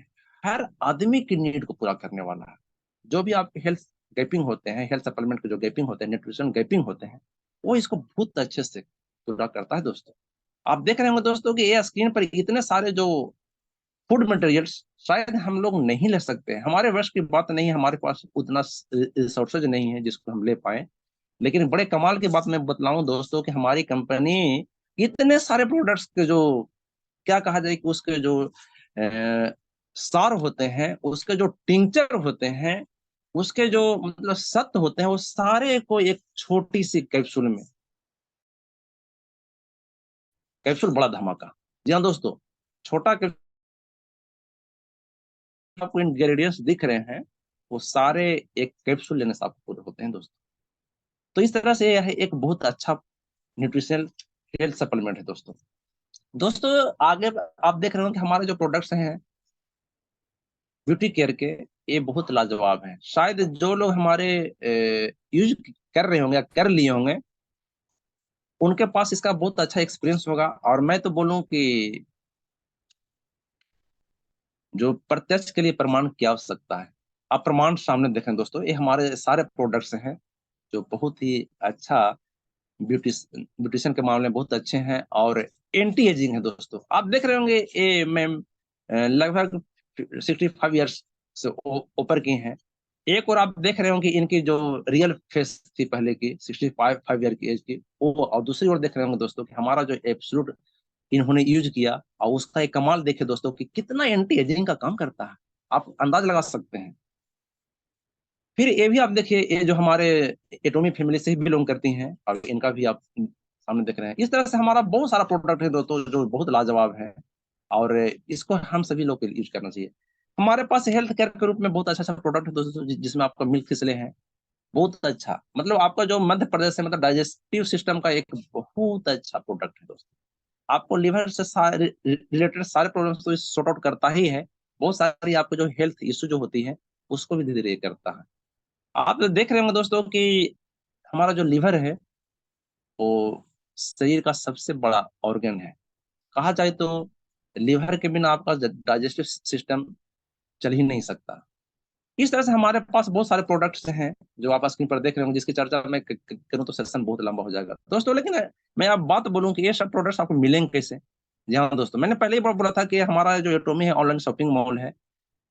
हर आदमी की नीड को पूरा करने वाला है। जो भी आपके हेल्थ गैपिंग होते हैं, हेल्थ सप्लीमेंट के जो गैपिंग होते हैं, न्यूट्रिशन गैपिंग होते हैं, वो इसको बहुत अच्छे से पूरा करता है दोस्तों। आप देख रहे होंगे दोस्तों कि ये स्क्रीन पर इतने सारे जो फूड मटेरियल्स शायद हम लोग नहीं ले सकते, हमारे वश की बात नहीं है, हमारे पास उतना रिसोर्सेज नहीं है जिसको हम ले पाए। लेकिन बड़े कमाल की बात मैं बतलाऊं दोस्तों, कि हमारी कंपनी इतने सारे प्रोडक्ट्स के जो, क्या कहा जाए कि उसके जो सार होते हैं, उसके जो टिंचर होते हैं, उसके जो मतलब सत्व होते हैं, वो सारे को एक छोटी सी कैप्सूल में, कैप्सूल बड़ा धमाका। जी हाँ दोस्तों, छोटा कैप्सूल, आपको इंग्रेडिएंट्स दिख रहे हैं, वो सारे एक कैप्सूल लेने से आपको पूरे होते हैं दोस्तों। तो इस तरह से यह एक बहुत अच्छा न्यूट्रिशनल हेल्थ सप्लीमेंट है दोस्तों। दोस्तों आगे आप देख रहे हो कि हमारे जो प्रोडक्ट्स हैं ब्यूटी केयर के, ये बहुत लाजवाब हैं। शायद जो लोग हमारे यूज कर रहे होंगे या कर लिए होंगे, उनके पास इसका बहुत अच्छा एक्सपीरियंस होगा। और मैं तो बोलूं कि जो प्रत्यक्ष के लिए प्रमाण की आवश्यकता है, आप प्रमाण सामने देखें दोस्तों, ये हमारे सारे प्रोडक्ट्स हैं जो बहुत ही अच्छा ब्यूटिशियन के मामले में बहुत अच्छे हैं, और एंटी एजिंग है दोस्तों। आप देख रहे होंगे ये मैम लगभग 65 ईयर्स से ऊपर की हैं। एक और आप देख रहे होंगे इनकी जो रियल फेस थी पहले की, 65 ईयर की एज की वो, और दूसरी ओर देख रहे होंगे दोस्तों कि हमारा जो एब्सोल्यूट इन्होंने यूज किया, और उसका एक कमाल देखे दोस्तों कि कितना एंटी एजिंग का काम करता है, आप अंदाज लगा सकते हैं। फिर ये भी आप देखिए, ये जो हमारे एटोमी फैमिली से ही बिलोंग करती हैं, और इनका भी आप सामने देख रहे हैं। इस तरह से हमारा बहुत सारा प्रोडक्ट है दोस्तों जो बहुत लाजवाब है, और इसको हम सभी लोग को यूज करना चाहिए। हमारे पास हेल्थ केयर के रूप में बहुत अच्छा अच्छा प्रोडक्ट है दोस्तों, जिसमें आपका मिल्क फिसले हैं, बहुत अच्छा। मतलब आपका जो मध्य प्रदेश है, मतलब डाइजेस्टिव सिस्टम का एक बहुत अच्छा प्रोडक्ट है दोस्तों। आपको लिवर से सारे रिलेटेड सारे प्रॉब्लम्स तो सॉर्ट आउट करता ही है। बहुत सारी आपको जो हेल्थ इश्यू जो होती है उसको भी धीरे धीरे करता है। आप तो देख रहे होंगे दोस्तों कि हमारा जो लिवर है वो शरीर का सबसे बड़ा ऑर्गन है। कहा जाए तो लिवर के बिना आपका डाइजेस्टिव सिस्टम चल ही नहीं सकता। इस तरह से हमारे पास बहुत सारे प्रोडक्ट्स हैं जो आप स्क्रीन पर देख रहे होंगे, जिसकी चर्चा मैं करूं तो सेशन बहुत लंबा हो जाएगा दोस्तों। लेकिन मैं आप बात बोलूं कि ये सब प्रोडक्ट्स आपको मिलेंगे कैसे। जी हाँ दोस्तों, मैंने पहले ही बोला था कि हमारा जो एटोमी है ऑनलाइन शॉपिंग मॉल है।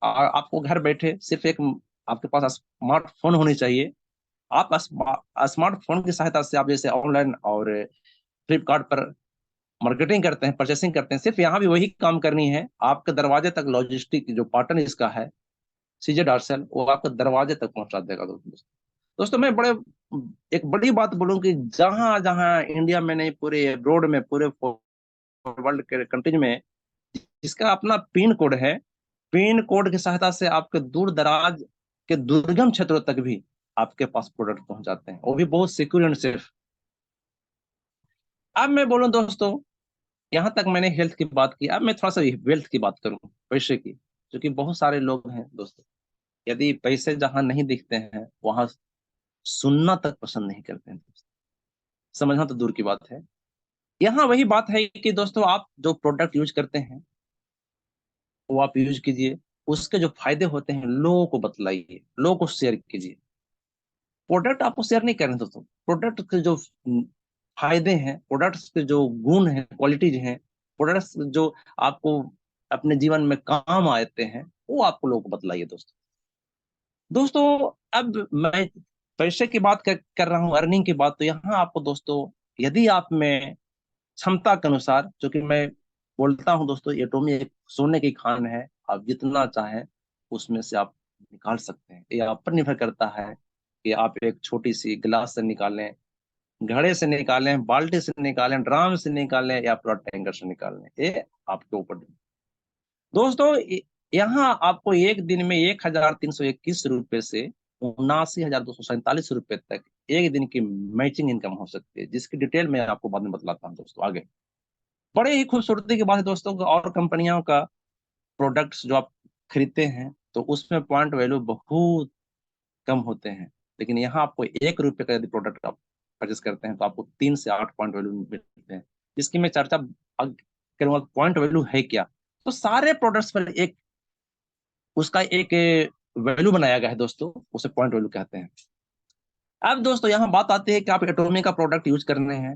और आपको घर बैठे सिर्फ एक आपके पास स्मार्टफोन होनी चाहिए। आप स्मार्टफोन की सहायता से आप जैसे ऑनलाइन और फ्लिपकार्ट पर मार्केटिंग करते हैं, परचेसिंग करते हैं, सिर्फ यहाँ भी वही काम करनी है। आपके दरवाजे तक लॉजिस्टिक जो पार्टनर इसका है सीजे डार्सल, वो आपके दरवाजे तक पहुंचा देगा दोस्तों। दोस्तों मैं बड़े एक बड़ी बात बोलूं कि जहां जहां इंडिया में नहीं, पूरे अब्रोड में, पूरे वर्ल्ड के कंट्रीज में इसका अपना पिन कोड है। पिन कोड की सहायता से आपके दूर दराज के दुर्गम क्षेत्रों तक भी आपके पास प्रोडक्ट पहुंच जाते हैं, वो भी बहुत सिक्योर एंड सेफ। अब मैं बोलूं दोस्तों, यहाँ तक मैंने हेल्थ की बात की, अब मैं थोड़ा सा वेल्थ की बात करूं, पैसे की। क्योंकि बहुत सारे लोग हैं दोस्तों, यदि पैसे जहां नहीं दिखते हैं वहां सुनना तक पसंद नहीं करते हैं दोस्तों। समझना तो दूर की बात है। यहाँ वही बात है कि दोस्तों आप जो प्रोडक्ट यूज करते हैं वो आप यूज कीजिए। उसके जो फायदे होते हैं लोगों को बतलाइए, लोगों को शेयर कीजिए। प्रोडक्ट आपको शेयर नहीं करने दोस्तों, प्रोडक्ट के जो फायदे हैं, प्रोडक्ट्स के जो गुण हैं, क्वालिटीज हैं, प्रोडक्ट्स जो आपको अपने जीवन में काम आते हैं, वो आपको लोगों को बतलाइए दोस्तों। दोस्तों अब मैं पैसे की बात कर रहा हूँ, अर्निंग की बात, तो यहाँ आपको दोस्तों, यदि आप में क्षमता के अनुसार, जो कि मैं बोलता हूँ दोस्तों, एटोमी एक सोने की खान है। आप जितना चाहें उसमें से आप निकाल सकते हैं। ये आप पर निर्भर करता है कि आप एक छोटी सी गिलास से निकालें, घड़े से निकालें, बाल्टी से निकालें, ड्राम से निकालें, या पूरा टैंकर से निकालें, ये आपके ऊपर। दोस्तों यहाँ आपको एक दिन में 1,321 रुपये से 79,247 रुपये तक एक दिन की मैचिंग इनकम हो सकती है, जिसकी डिटेल मैं आपको बाद में बतलाता हूँ दोस्तों आगे। बड़े ही खूबसूरती की बात है दोस्तों, और कंपनियों का प्रोडक्ट्स जो आप खरीदते हैं तो उसमें पॉइंट वैल्यू बहुत कम होते हैं। लेकिन यहाँ आपको 1 रुपये का यदि प्रोडक्ट आप परचेस करते हैं तो आपको 3 से 8 पॉइंट वैल्यू मिलते हैं, जिसकी मैं चर्चा करूंगा पॉइंट वैल्यू है क्या। तो सारे प्रोडक्ट्स पर एक उसका एक वैल्यू बनाया गया है दोस्तों, उसे पॉइंट वैल्यू कहते हैं। अब दोस्तों यहाँ बात आती है कि आप एटोमी का प्रोडक्ट यूज करने हैं,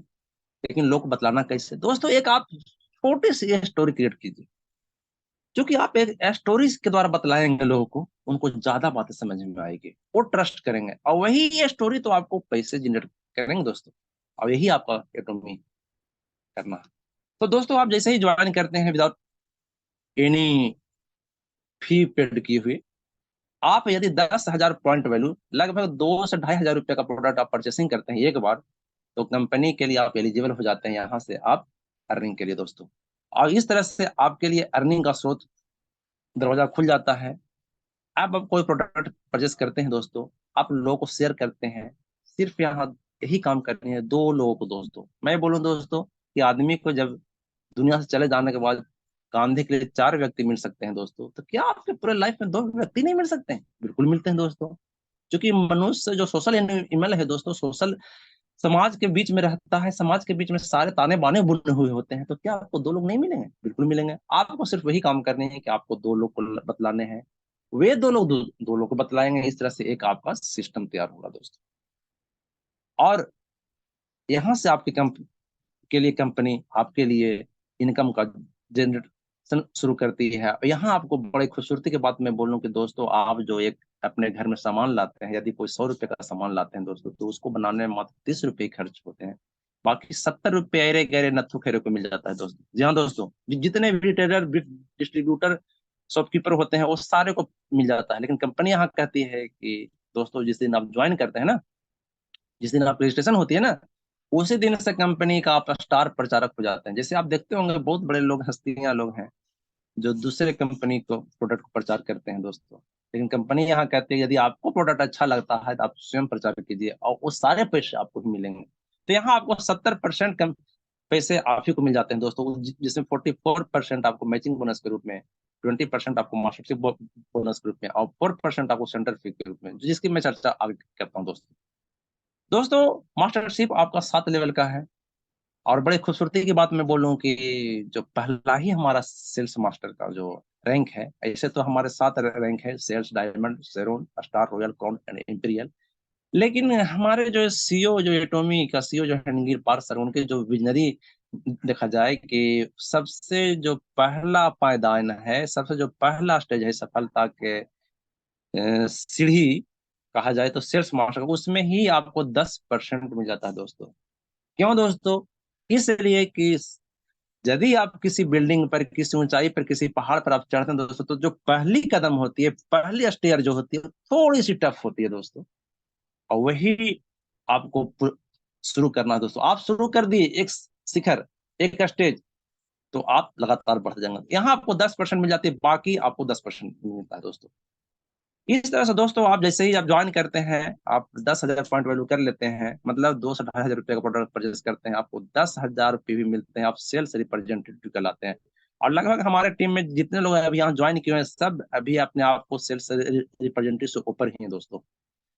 लेकिन लोग को बतलाना कैसे। दोस्तों एक आप छोटी सी स्टोरी क्रिएट कीजिए, क्योंकि आप एक स्टोरीज के द्वारा बतलाएंगे लोगों को, उनको ज्यादा बातें समझ में आएगी, वो ट्रस्ट करेंगे, और वही ये स्टोरी तो आपको पैसे जनरेट करेंगे दोस्तों। और यही आपका एटोमी करना है। तो दोस्तों आप जैसे ही ज्वाइन करते हैं विदाउट एनी फी पेड किए हुए, आप यदि 10,000 पॉइंट वैल्यू लगभग 2 से 2,500 रुपये का प्रोडक्ट आप परचेसिंग करते हैं एक बार, तो कंपनी के लिए आप एलिजिबल हो जाते हैं यहाँ से आप अर्निंग के लिए दोस्तों। और इस तरह से आपके लिए अर्निंग का स्रोत दरवाजा खुल जाता है। आप कोई प्रोडक्ट परचेस करते हैं दोस्तों, आप लोगों को शेयर करते हैं। सिर्फ यहाँ यही काम करनी है, 2 लोगों को दोस्तों। मैं बोलूँ दोस्तों कि आदमी को जब दुनिया से चले जाने के बाद कांधे के लिए 4 व्यक्ति मिल सकते हैं दोस्तों, तो क्या आपके पूरे लाइफ में 2 व्यक्ति नहीं मिल सकते हैं? बिल्कुल मिलते हैं दोस्तों। क्योंकि मनुष्य जो सोशल एनिमल है दोस्तों, सोशल समाज के बीच में रहता है, समाज के बीच में सारे ताने बाने बुने हुए होते हैं। तो क्या आपको 2 लोग नहीं मिलेंगे? बिल्कुल मिलेंगे। आपको सिर्फ वही काम करने हैं कि आपको 2 लोग को बतलाने हैं, वे 2 लोग 2 लोग को बतलाएंगे। इस तरह से एक आपका सिस्टम तैयार होगा दोस्तों। और यहाँ से आपकी के लिए कंपनी आपके लिए इनकम का जनरेशन शुरू करती है। और यहाँ आपको बड़े खूबसूरती की बात मैं बोलूँ कि दोस्तों, आप जो एक अपने घर में सामान लाते हैं, यदि कोई 100 रुपये का सामान लाते हैं दोस्तों, तो उसको बनाने में मात्र 30 रुपये खर्च होते हैं। बाकी 70 रुपये अरे गहरे नत्थु खेरे को मिल जाता है दोस्तों। जी हाँ दोस्तों, जितने भी रिटेलर डिस्ट्रीब्यूटर शॉपकीपर होते हैं वो सारे को मिल जाता है। लेकिन कंपनी यहाँ कहती है कि दोस्तों जिस दिन आप ज्वाइन करते हैं ना, जिस दिन आप रजिस्ट्रेशन होती है ना, उसी दिन से कंपनी का आप स्टार प्रचारक हो जाते हैं। जैसे आप देखते होंगे बहुत बड़े लोग, हस्तियां लोग हैं जो दूसरे कंपनी को प्रोडक्ट को प्रचार करते हैं दोस्तों। लेकिन कंपनी यहाँ कहती है यदि आपको प्रोडक्ट अच्छा लगता है तो आप स्वयं प्रचार कीजिए और वो सारे पैसे आपको ही मिलेंगे। तो यहाँ आपको 70% कम पैसे आप ही को मिल जाते हैं दोस्तों, जिसमें 44% आपको मैचिंग बोनस के रूप में, 20% आपको मास्टरशिप बोनस के रूप में और 4% आपको सेंटर फी के रूप में, जिसकी मैं चर्चा आगे करता हूँ दोस्तों। दोस्तों मास्टरशिप आपका 7 लेवल का है। और बड़े खूबसूरती की बात मैं बोलूं कि जो पहला ही हमारा सेल्स मास्टर का जो रैंक है, ऐसे तो हमारे 7 रैंक है, sales, diamond, Sharon, star, royal, crown and imperial. लेकिन हमारे जो सीईओ जो एटॉमी का सीईओ जो है रणधीर पार सर, उनके जो विजनरी देखा जाए कि सबसे जो पहला पायदान है, सबसे जो पहला स्टेज है सफलता के सीढ़ी कहा जाए तो सेल्स मास्टर, उसमें ही आपको 10% मिल जाता है दोस्तों। क्यों दोस्तों? इसलिए कि यदि आप किसी बिल्डिंग पर, किसी ऊंचाई पर, किसी पहाड़ पर आप चढ़ते हैं दोस्तों, तो जो पहली कदम होती है, पहली स्टेयर जो होती है, थोड़ी सी टफ होती है दोस्तों। और वही आपको शुरू करना है दोस्तों। आप शुरू कर दिए एक शिखर, एक स्टेज, तो आप लगातार बढ़ते जाएंगे। यहाँ आपको 10% मिल जाती है, बाकी आपको 10% मिलता है दोस्तों। इस तरह से दोस्तों आप जैसे ही आप ज्वाइन करते हैं, आप 10,000 पॉइंट वैल्यू कर लेते हैं, मतलब 2 से 2,500 रुपये का प्रोडक्ट परचेज करते हैं, आपको 10,000 रुपये भी मिलते हैं, आप सेल्स रिप्रेजेंटेटिव कहलाते हैं। और लगभग हमारे टीम में जितने लोग अभी यहाँ ज्वाइन किए हैं, सब अभी अपने आप को सेल्स रिप्रेजेंटेटिव से ऊपर ही हैं दोस्तों।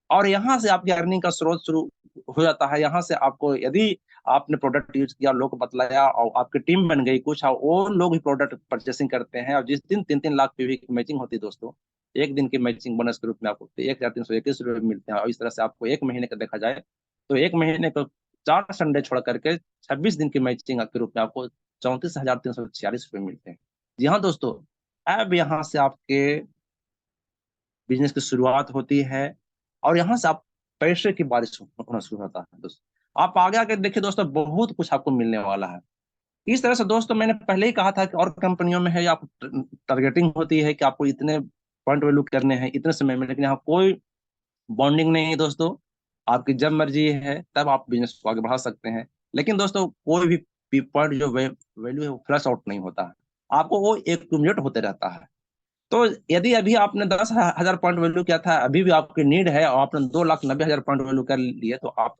और यहाँ से आपकी अर्निंग का स्रोत शुरू हो जाता है। यहाँ से आपको यदि आपने प्रोडक्ट यूज किया, लोग बतलाया और आपकी टीम बन गई कुछ, और वो लोग भी प्रोडक्ट परचेसिंग करते हैं, और जिस दिन 3-3 लाख पीवी की मैचिंग होती है दोस्तों, एक दिन की मैचिंग बोनस के रूप में आपको 1,321 रुपये मिलते हैं। और इस तरह से आपको एक महीने का देखा जाए तो एक महीने को 4 संडे छोड़ करके 26 दिन की मैचिंग के रूप में आपको 34,346 रुपये मिलते हैं। जी हाँ दोस्तों, अब यहाँ से आपके बिजनेस की शुरुआत होती है, और यहाँ से आप पैसे की बारिश होना शुरू होता है दोस्तों। आप आगे आके देखिए दोस्तों, बहुत कुछ आपको मिलने वाला है। इस तरह से दोस्तों मैंने पहले ही कहा था कि और कंपनियों में है, आप टारगेटिंग होती है कि आपको इतने पॉइंट वैल्यू करने हैं इतने समय में, लेकिन यहाँ कोई बॉन्डिंग नहीं है दोस्तों। आपकी जब मर्जी है तब आप बिजनेस को आगे बढ़ा सकते हैं। लेकिन दोस्तों कोई भी पॉइंट जो वैल्यू है वो फ्लश आउट नहीं होता है, आपको वो एक्यूमुलेट होते रहता है। तो यदि अभी आपने 10,000 पॉइंट वैल्यू किया था, अभी भी आपकी नीड है और आपने 2,90,000 पॉइंट वैल्यू कर लिए, तो आप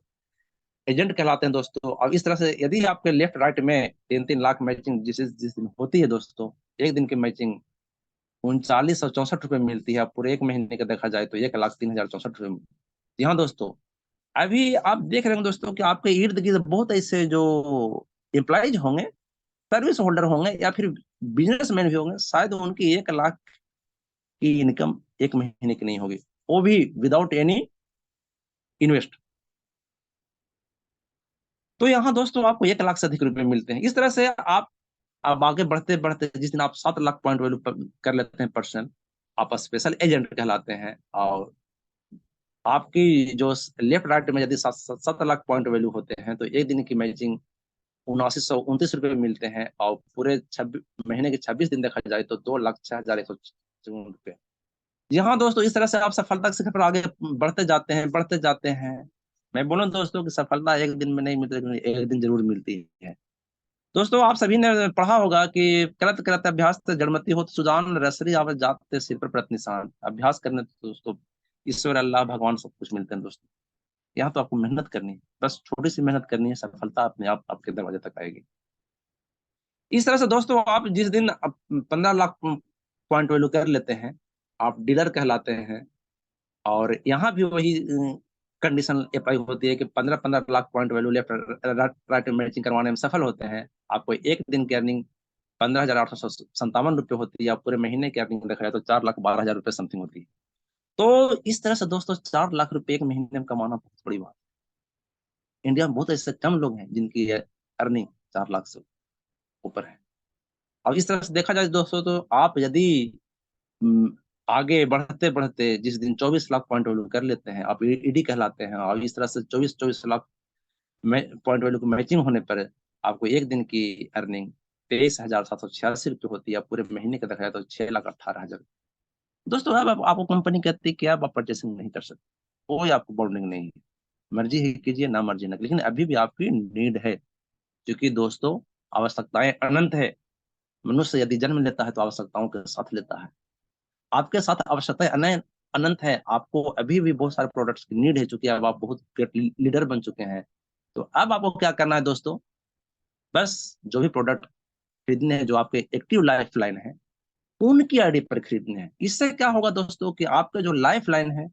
एजेंट कहलाते हैं दोस्तों। और इस तरह से यदि आपके लेफ्ट राइट में 3-3 लाख मैचिंग जिस दिन होती है दोस्तों, एक दिन की मैचिंग 39,064 रुपये मिलती है। पूरे एक महीने का देखा जाए तो 1,03,064 रुपये। जी हाँ दोस्तों, अभी आप देख रहे हैं दोस्तों कि आपके इर्द गिर्द बहुत ऐसे जो एम्प्लॉइज होंगे, सर्विस होल्डर होंगे, या फिर बिजनेसमैन भी होंगे, शायद उनकी 1 लाख की इनकम एक महीने की नहीं होगी, वो भी विदाउट एनी इन्वेस्ट। तो यहाँ दोस्तों आपको 1 लाख से अधिक रुपए मिलते हैं। इस तरह से आप आगे बढ़ते बढ़ते जिस दिन आप 7 लाख पॉइंट वैल्यू कर लेते हैं पर्सन, आप स्पेशल एजेंट कहलाते हैं। और आपकी जो लेफ्ट राइट में यदि 7 लाख पॉइंट वैल्यू होते हैं, तो एक दिन की मैचिंग 79,29 रुपये मिलते हैं। और पूरे 26 महीने के 26 दिन देखा जाए तो 2,06,154 रुपये। जी हाँ दोस्तों, इस तरह से आप सफलता के शिखर पर आगे बढ़ते जाते हैं, बढ़ते जाते हैं। मैं बोलूं दोस्तों कि सफलता एक दिन में नहीं मिलती, लेकिन एक दिन जरूर मिलती है। दोस्तों आप सभी ने पढ़ा होगा कि करत करत अभ्यास से जड़मति हो, तो सुजान रसरी आवत जाते सिर पर प्रत निशान। अभ्यास करने तो दोस्तों ईश्वर, अल्लाह, भगवान सब कुछ मिलते हैं दोस्तों। यहाँ तो आपको मेहनत करनी है, बस छोटी सी मेहनत करनी है, सफलता अपने आप आपके दरवाजे तक आएगी। इस तरह से दोस्तों आप जिस दिन 15 लाख पॉइंट वैल्यू कर लेते हैं, आप डीलर कहलाते हैं। और यहाँ भी वही कंडीशन अप्लाई होती है कि 15-15 lakh point value left right matching करवाने में सफल होते हैं, आपको एक दिन की अर्निंग 15,857 रुपये होती है। आप पूरे महीने की अर्निंग देखा जाए तो 4,12,000 रुपये समथिंग होती है। तो इस तरह से दोस्तों 4 लाख रुपये एक महीने में कमाना बहुत बड़ी बात है। इंडिया में बहुत ऐसे कम लोग हैं जिनकी अर्निंग 4 लाख से ऊपर है। और इस तरह से देखा जाए दोस्तों, तो आप यदि हम्म, आगे बढ़ते बढ़ते जिस दिन 24 लाख पॉइंट वैल्यू कर लेते हैं, आप ईडी कहलाते हैं। और इस तरह से 24-24 लाख पॉइंट वैल्यू को मैचिंग होने पर आपको एक दिन की अर्निंग 23,786 रुपये होती है। पूरे महीने का देखा जाए तो 6,18,000। दोस्तों अब आपको कंपनी कहती है कि अब आप परचेसिंग नहीं कर सकते, कोई आपको बॉन्डिंग नहीं है, मर्जी ही कीजिए ना मर्जी ना, लेकिन अभी भी आपकी नीड है, क्योंकि दोस्तों आवश्यकताएं अनंत है। मनुष्य यदि जन्म लेता है तो आवश्यकताओं के साथ लेता है। आपके साथ आवश्यकताएं अनंत है। आपको अभी भी बहुत सारे प्रोडक्ट्स की नीड है, चूंकि अब आप बहुत ग्रेट लीडर बन चुके हैं। तो अब आपको क्या करना है दोस्तों, बस जो भी प्रोडक्ट खरीदने हैं जो आपके एक्टिव लाइफ लाइन है, उनकी आईडी पर खरीदने हैं। इससे क्या होगा दोस्तों कि आपके जो लाइफ लाइन है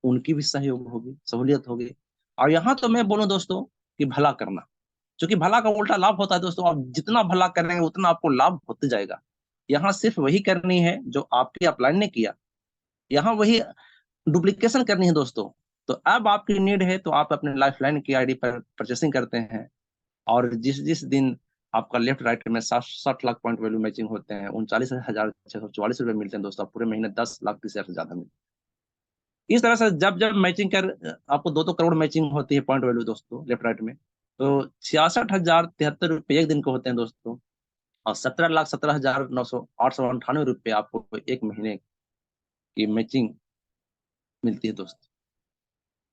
उनकी भी सहयोग होगी, सहूलियत होगी। और यहाँ तो मैं बोलूं दोस्तों कि भला करना, क्योंकि भला का उल्टा लाभ होता है दोस्तों। आप जितना भला करेंगे उतना आपको लाभ होते जाएगा। यहाँ सिर्फ वही करनी है जो आपके अपलाइन ने किया, यहाँ वही डुप्लीकेशन करनी है दोस्तों। तो अब आपकी नीड है तो आप अपने लाइफ लाइन की आईडी पर परचेसिंग करते हैं, और जिस जिस दिन आपका लेफ्ट राइट में 60 लाख पॉइंट वैल्यू मैचिंग होते हैं, 39,644 रुपए मिलते हैं दोस्तों। पूरे महीने 10,30,000 से ज्यादा मिलते हैं। इस तरह से जब जब मैचिंग कर आपको 2-2 करोड़ मैचिंग होती है पॉइंट वैल्यू दोस्तों लेफ्ट राइट में, तो 66,073 रुपये एक दिन को होते हैं दोस्तों। और 17,17,900 898 रुपये आपको एक महीने की मैचिंग मिलती है दोस्तों।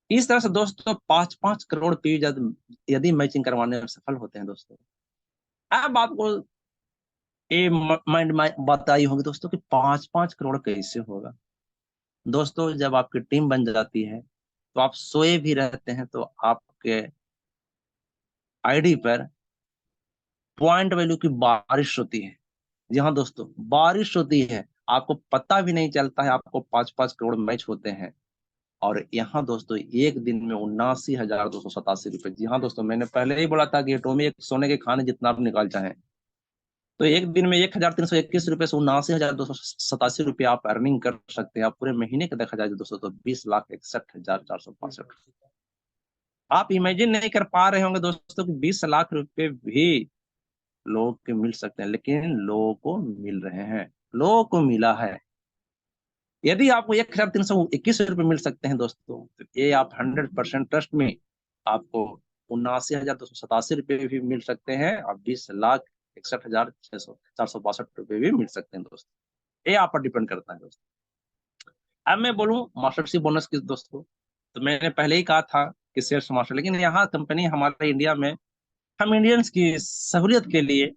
इस तरह से दोस्तों 5-5 करोड़ की यदि मैचिंग करवाने में सफल होते हैं दोस्तों। अब आपको ये माइंड में बात आई होगी दोस्तों कि 5-5 करोड़ कैसे होगा। दोस्तों जब आपकी टीम बन जाती है तो आप सोए भी रहते हैं तो आपके आईडी पर पॉइंट वैल्यू की बारिश होती है। जी हाँ दोस्तों, बारिश होती है, आपको पता भी नहीं चलता है आपको 5-5 करोड़ मैच होते हैं। और यहाँ दोस्तों एक दिन में 79,287 रुपए। जी हाँ दोस्तों, मैंने पहले ही बोला था कि एटोमी एक सोने के खाने जितना आप निकाल चाहें। तो एक दिन में 1,321 रुपए से 79,287 रुपये आप अर्निंग कर सकते हैं। आप पूरे महीने का देखा जाए दोस्तों तो 20,61,465। आप इमेजिन नहीं कर पा रहे होंगे दोस्तों कि 20 लाख रुपए भी लोगों को मिल सकते हैं, लेकिन लोगों को मिल रहे हैं, लोगों को मिला है। यदि आपको 1,321 रुपये मिल सकते हैं दोस्तों, तो ये आप 100% ट्रस्ट में आपको 79,287 रुपये भी मिल सकते हैं, और 20,61,462 भी मिल सकते हैं दोस्तों। ये आप पर डिपेंड करता है दोस्तों। अब मैं बोलूं मास्टरशिप बोनस की दोस्तों, तो मैंने पहले ही कहा था कि शेयर्स मास्टर, लेकिन यहाँ कंपनी हमारे इंडिया में हम इंडियंस की सहूलियत के लिए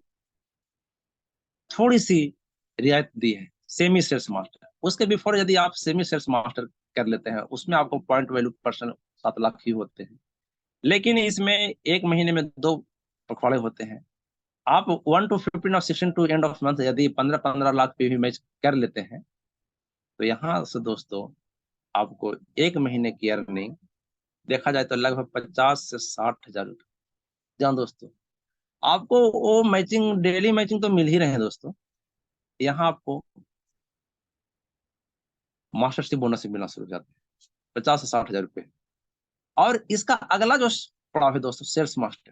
थोड़ी सी रियायत दी है। सेमी सेल्स मास्टर, उसके बिफोर यदि आप सेमी सेल्स मास्टर कर लेते हैं, उसमें आपको पॉइंट वैल्यू परसेंट 7 लाख ही होते हैं। लेकिन इसमें एक महीने में 2 पखवाड़े होते हैं। आप 1 to 15 और 16 टू एंड ऑफ मंथ यदि 15-15 लाख पे भी मैच कर लेते हैं, तो यहाँ से दोस्तों आपको एक महीने की अर्निंग देखा जाए तो लगभग 50 से 60 हजार रुपये। जहाँ दोस्तों आपको वो मैचिंग, डेली मैचिंग तो मिल ही रहे हैं दोस्तों, यहाँ आपको मास्टरशिप बोनस से मिलना शुरू हो जाता है 50 से 60 हजार रुपये। और इसका अगला जो पड़ाव है दोस्तों, सेल्स मास्टर,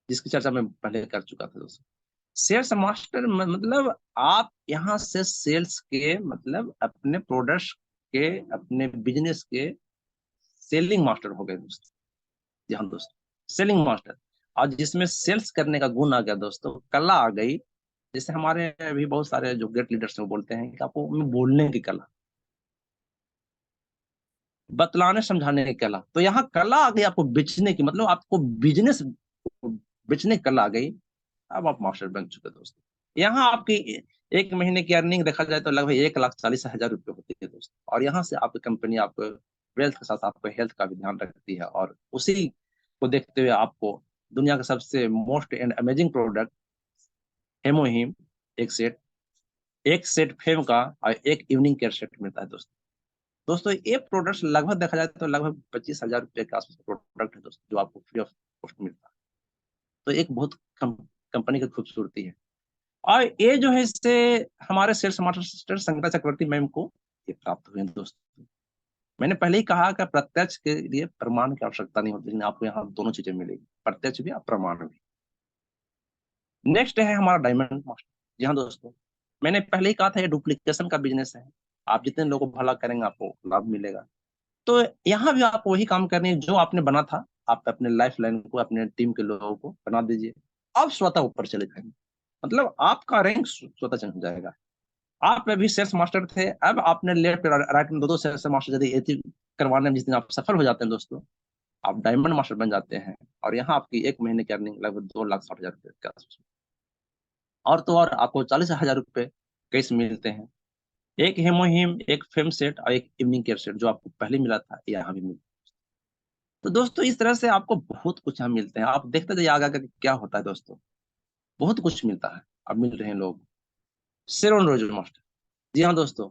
जिसकी चर्चा मैं पहले कर चुका था दोस्तों। सेल्स मास्टर मतलब आप यहाँ से सेल्स के मतलब अपने प्रोडक्ट्स के, अपने बिजनेस के सेलिंग मास्टर हो गए दोस्तों। जी हाँ दोस्तों, सेलिंग मास्टर। और जिसमें सेल्स करने का गुण आ गया दोस्तों, कला आ गई। जैसे हमारे अभी बहुत सारे जो ग्रेट लीडर्स हैं वो बोलते हैं कि आपको बोलने की कला, बतलाने समझाने की कला। तो यहाँ कला आ गई आपको बेचने की, मतलब आपको बिजनेस बेचने की कला आ गई। अब आप मास्टर बन चुके दोस्तों। यहाँ आपकी एक महीने की अर्निंग देखा जाए तो लगभग 1,40,000 रुपये होती है दोस्तों। और यहाँ से आपकी कंपनी आपको वेल्थ के साथ आपको हेल्थ का भी ध्यान रखती है, और उसी को देखते हुए आपको दुनिया का सबसे मोस्ट एंड अमेजिंग प्रोडक्ट हेमोहिम एक सेट फेम का और एक इवनिंग केयर सेट मिलता है दोस्तों। दोस्तों ये प्रोडक्ट्स लगभग देखा जाए तो लगभग 25,000 रुपये के आसपास प्रोडक्ट है दोस्तों, जो आपको फ्री ऑफ कॉस्ट मिलता है। तो एक बहुत कंपनी की खूबसूरती है। और ये जो है इससे हमारे सेल्स मास्टर संगीता चक्रवर्ती मैम को ये प्राप्त हुए हैं दोस्तों। मैंने पहले ही कहा कि प्रत्यक्ष के लिए प्रमाण की आवश्यकता नहीं होती, लेकिन आपको यहाँ दोनों चीजें मिलेगी, प्रत्यक्ष भी और प्रमाण भी। नेक्स्ट है हमारा डायमंड मास्टर। जी हाँ दोस्तों, मैंने पहले ही कहा था ये डुप्लीकेशन का बिजनेस है। आप जितने लोगों को भला करेंगे आपको लाभ मिलेगा। तो यहाँ भी आप वही काम करनी है जो आपने बना था। आप अपने लाइफ लाइन को, अपने टीम के लोगों को बना दीजिए, अब स्वतः ऊपर चले जाएंगे। मतलब आपका रैंक स्वतः चढ़ जाएगा। आप अभी सेल्स मास्टर थे, अब आपने लेफ्ट राइट में 2-2 सेल्स मास्टर यदि करवाने में जिस दिन आप सफल हो जाते हैं दोस्तों, आप डायमंड मास्टर बन जाते हैं। और यहाँ आपकी एक महीने की अर्निंग लगभग 2,60,000 रुपये के आसपास। और तो और आपको 40,000 रुपये कैश मिलते हैं। एक हेमोहिम, एक फेम सेट और एक इवनिंग केयर सेट जो आपको पहले मिला था, यहाँ भी मिलता है। तो दोस्तों इस तरह से आपको बहुत कुछ यहाँ मिलते हैं। आप देखते जाइए आगे आगे क्या होता है दोस्तों, बहुत कुछ मिलता है। अब मिल रहे हैं लोग सेरोन रोज मास्टर। जी हाँ दोस्तों,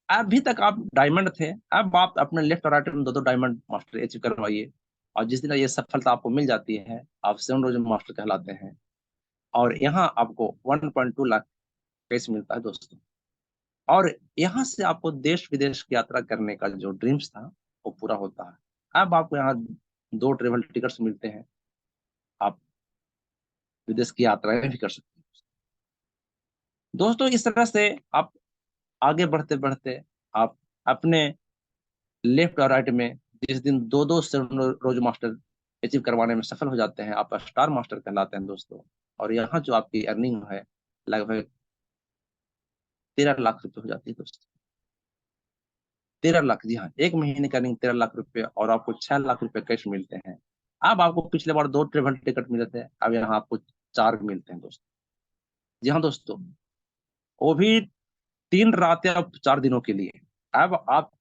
अभी तक आप डायमंड थे, अब आप अपने लेफ्ट और राइट में दो दो डायमंड मास्टर अचीव करवाइए, और जिस दिन ये सफलता आपको मिल जाती है, आप सेवन रोज मास्टर कहलाते हैं। और यहाँ आपको 1.2 लाख कैश मिलता है दोस्तों। और यहाँ से आपको देश विदेश की यात्रा करने का जो ड्रीम्स था वो पूरा होता है। अब आपको यहाँ दो ट्रेवल टिकट्स मिलते हैं, आप विदेश की यात्राएं भी कर सकते हैं दोस्तों। इस तरह से आप आगे बढ़ते बढ़ते आप अपने लेफ्ट और राइट में जिस दिन दो दो से रोज मास्टर अचीव करवाने में सफल हो जाते हैं, आप स्टार मास्टर कहलाते हैं दोस्तों। और यहाँ जो आपकी अर्निंग है लगभग 13 लाख रुपए हो जाती है दोस्तों। 13 लाख, जी हाँ, एक महीने का अर्निंग 13 लाख रुपए, और आपको 6 लाख रुपए कैश मिलते हैं। अब आपको पिछले बार दो ट्रेवल टिकट मिले थे, अब यहाँ आपको चार मिलते हैं दोस्तों। जी हाँ दोस्तों, वो भी 3 रातें अब 4 दिनों के लिए। अब आप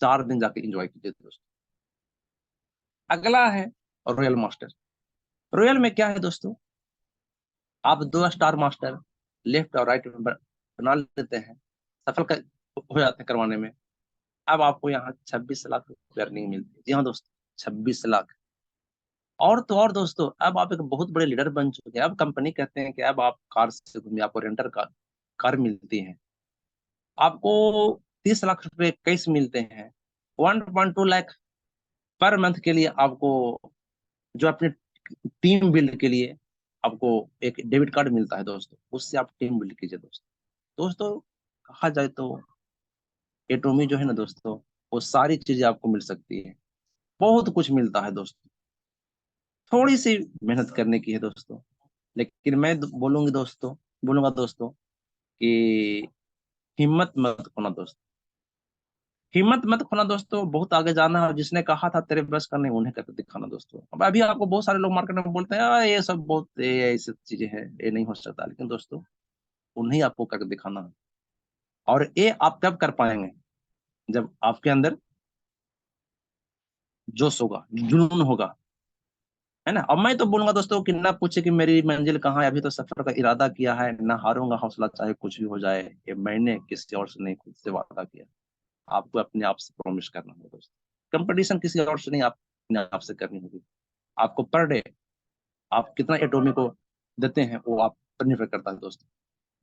4 दिन जाके एंजॉय कीजिए दोस्तों। अगला है रॉयल मास्टर। रॉयल में क्या है दोस्तों, आप दो स्टार मास्टर लेफ्ट और राइट में बना लेते हैं, सफल कर, हो जाते हैं करवाने में। अब आपको यहाँ 26 लाख रुपए अर्निंग मिलती है। जी हाँ दोस्तों, 26 लाख। और तो और दोस्तों, अब आप एक बहुत बड़े लीडर बन चुके हैं। अब कंपनी कहते हैं कि अब आप कार से घूमिए, आपको रेंटर कार मिलती है। आपको 30 लाख रुपए कैश मिलते हैं। 1.2 लाख पर मंथ के लिए आपको, जो अपने टीम बिल्ड के लिए आपको एक डेबिट कार्ड मिलता है दोस्तों, उससे आप टीम बिल्ड कीजिए दोस्तों। दोस्तों कहा जाए तो एटोमी जो है ना दोस्तों, वो सारी चीजें आपको मिल सकती है, बहुत कुछ मिलता है दोस्तों। थोड़ी सी मेहनत करने की है दोस्तों। लेकिन मैं बोलूंगा दोस्तों कि हिम्मत मत खोना दोस्तों। हिम्मत मत खोना दोस्तों, बहुत आगे जाना है। जिसने कहा था तेरे बस का नहीं, उन्हें करके दिखाना दोस्तों। अब अभी आपको बहुत सारे लोग मार्केट में बोलते हैं "आ, ये सब बहुत ये सब चीजें हैं, ये नहीं हो सकता", लेकिन दोस्तों उन्हें आपको करके दिखाना है। और ये आप कब कर पाएंगे, जब आपके अंदर जोश होगा, जुनून होगा, है ना। अब मैं तो बोलूंगा दोस्तों कि ना पूछे कि मेरी मंजिल कहाँ है, अभी तो सफर का इरादा किया है, ना हारूंगा हौसला चाहे कुछ भी हो जाए। ये मैंने किसी और से नहीं, खुद से वादा किया। आपको अपने आप से प्रॉमिस करना होगा दोस्तों। कंपटीशन किसी और से नहीं, आप अपने आप से करनी होगी। आपको पर डे आप कितना एटोमी को देते हैं वो आप पर निर्भर करता है दोस्तों।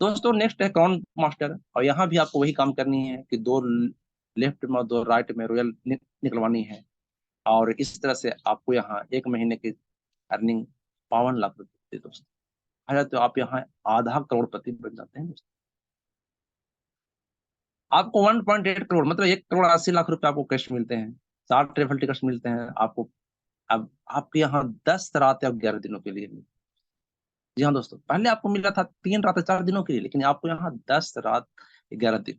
दोस्तों नेक्स्ट है क्राउन मास्टर, और यहाँ भी आपको वही काम करनी है कि दो लेफ्ट में और दो राइट में रॉयल निकलवानी है। और इस तरह से आपको यहाँ एक महीने की अर्निंग 52 लाख रुपए दोस्तों आ जाते हो। आप यहाँ आधा करोड़पति बन जाते हैं दोस्तों। आपको 1.8 करोड़ मतलब 1,80,00,000 रुपए आपको कैश मिलते हैं। 4 ट्रेवल टिकट्स मिलते हैं आपको। अब आपके यहाँ 10 रातें अब 11 दिनों के लिए मिली। जी हाँ दोस्तों, पहले आपको मिला था 3 रातें 4 दिनों के लिए, लेकिन आपको यहाँ 10 रात 11 दिन।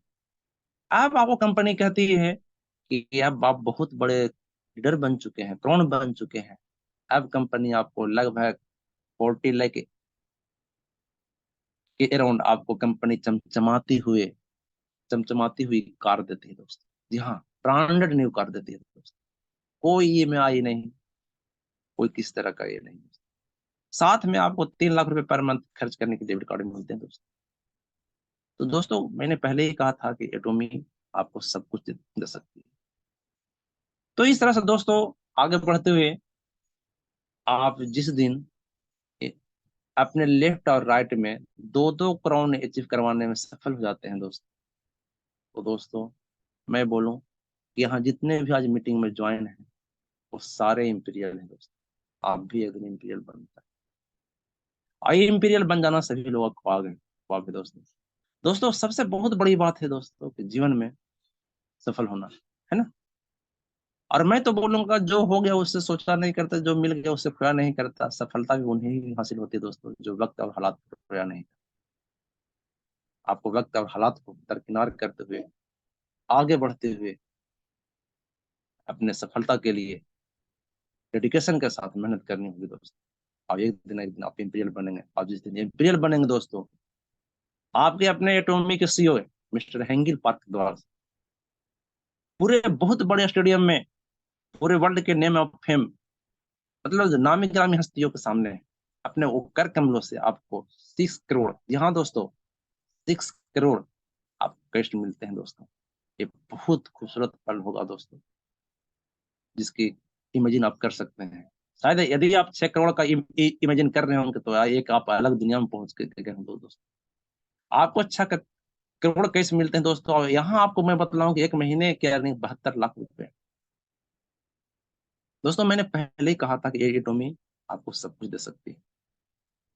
अब आपको कंपनी कहती है कि अब आप बहुत बड़े लीडर बन चुके हैं, क्राउन बन चुके हैं। अब कंपनी आपको लगभग 40 लाख के अराउंड आपको कंपनी चमचमाती हुई कार देती है दोस्त। जी हाँ, ब्रांडेड न्यू कार देती है दोस्त। कोई ईएमआई नहीं, कोई किस तरह का ये नहीं। साथ में आपको 3 लाख रुपए पर मंथ खर्च करने के डेबिट कार्ड मिलते हैं दोस्त। तो दोस्तों मैंने पहले ही कहा था कि एटोमी आपको सब कुछ दे सकती है। तो इस तरह से दोस्तों आगे बढ़ते हुए आप जिस दिन अपने लेफ्ट और राइट में दो दो क्राउन अचीव करवाने में सफल हो जाते हैं दोस्त, तो दोस्तों मैं बोलूं कि यहाँ जितने भी आज मीटिंग में ज्वाइन है वो सारे इंपीरियल हैं दोस्त। आप भी एक दिन इंपीरियल बनता है, और ये इंपीरियल बन जाना सभी लोगों को आ गए दोस्तों। दोस्तों सबसे बहुत बड़ी बात है दोस्तों कि जीवन में सफल होना, है ना। और मैं तो बोलूंगा जो हो गया उससे सोचा नहीं करता, जो मिल गया उससे खोया नहीं करता। सफलता भी उन्हें ही हासिल होती है दोस्तों जो वक्त और हालात को खोया नहीं। आपको वक्त और हालात को दरकिनार करते हुए आगे बढ़ते हुए अपने सफलता के लिए डेडिकेशन के साथ मेहनत करनी होगी दोस्तों। और एक दिन आप इंपीरियल बनेंगे, और जिस दिन इंपीरियल बनेंगे दोस्तों आपके अपने एटोमी के सीईओ है मिस्टर हेंगिल पार्क द्वारा पूरे बहुत बड़े स्टेडियम में पूरे वर्ल्ड के नेम ऑफ फेम, मतलब नामी गिरामी हस्तियों के सामने अपने वो कर कमलों से आपको 6 करोड़, जी हाँ दोस्तों, 6 करोड़ आप कष्ट मिलते हैं दोस्तों। ये बहुत खूबसूरत पल होगा दोस्तों, जिसकी इमेजिन आप कर सकते हैं। शायद यदि आप 6 करोड़ का इमेजिन कर रहे होंगे तो एक आप अलग दुनिया में पहुंच गए होंगे दोस्तों। आपको 6 करोड़ कैसे मिलते हैं दोस्तों? और यहाँ आपको मैं बतलाऊं कि एक महीने की अर्निंग 72 लाख रुपए। दोस्तों मैंने पहले ही कहा था कि एटोमी आपको सब कुछ दे सकती है।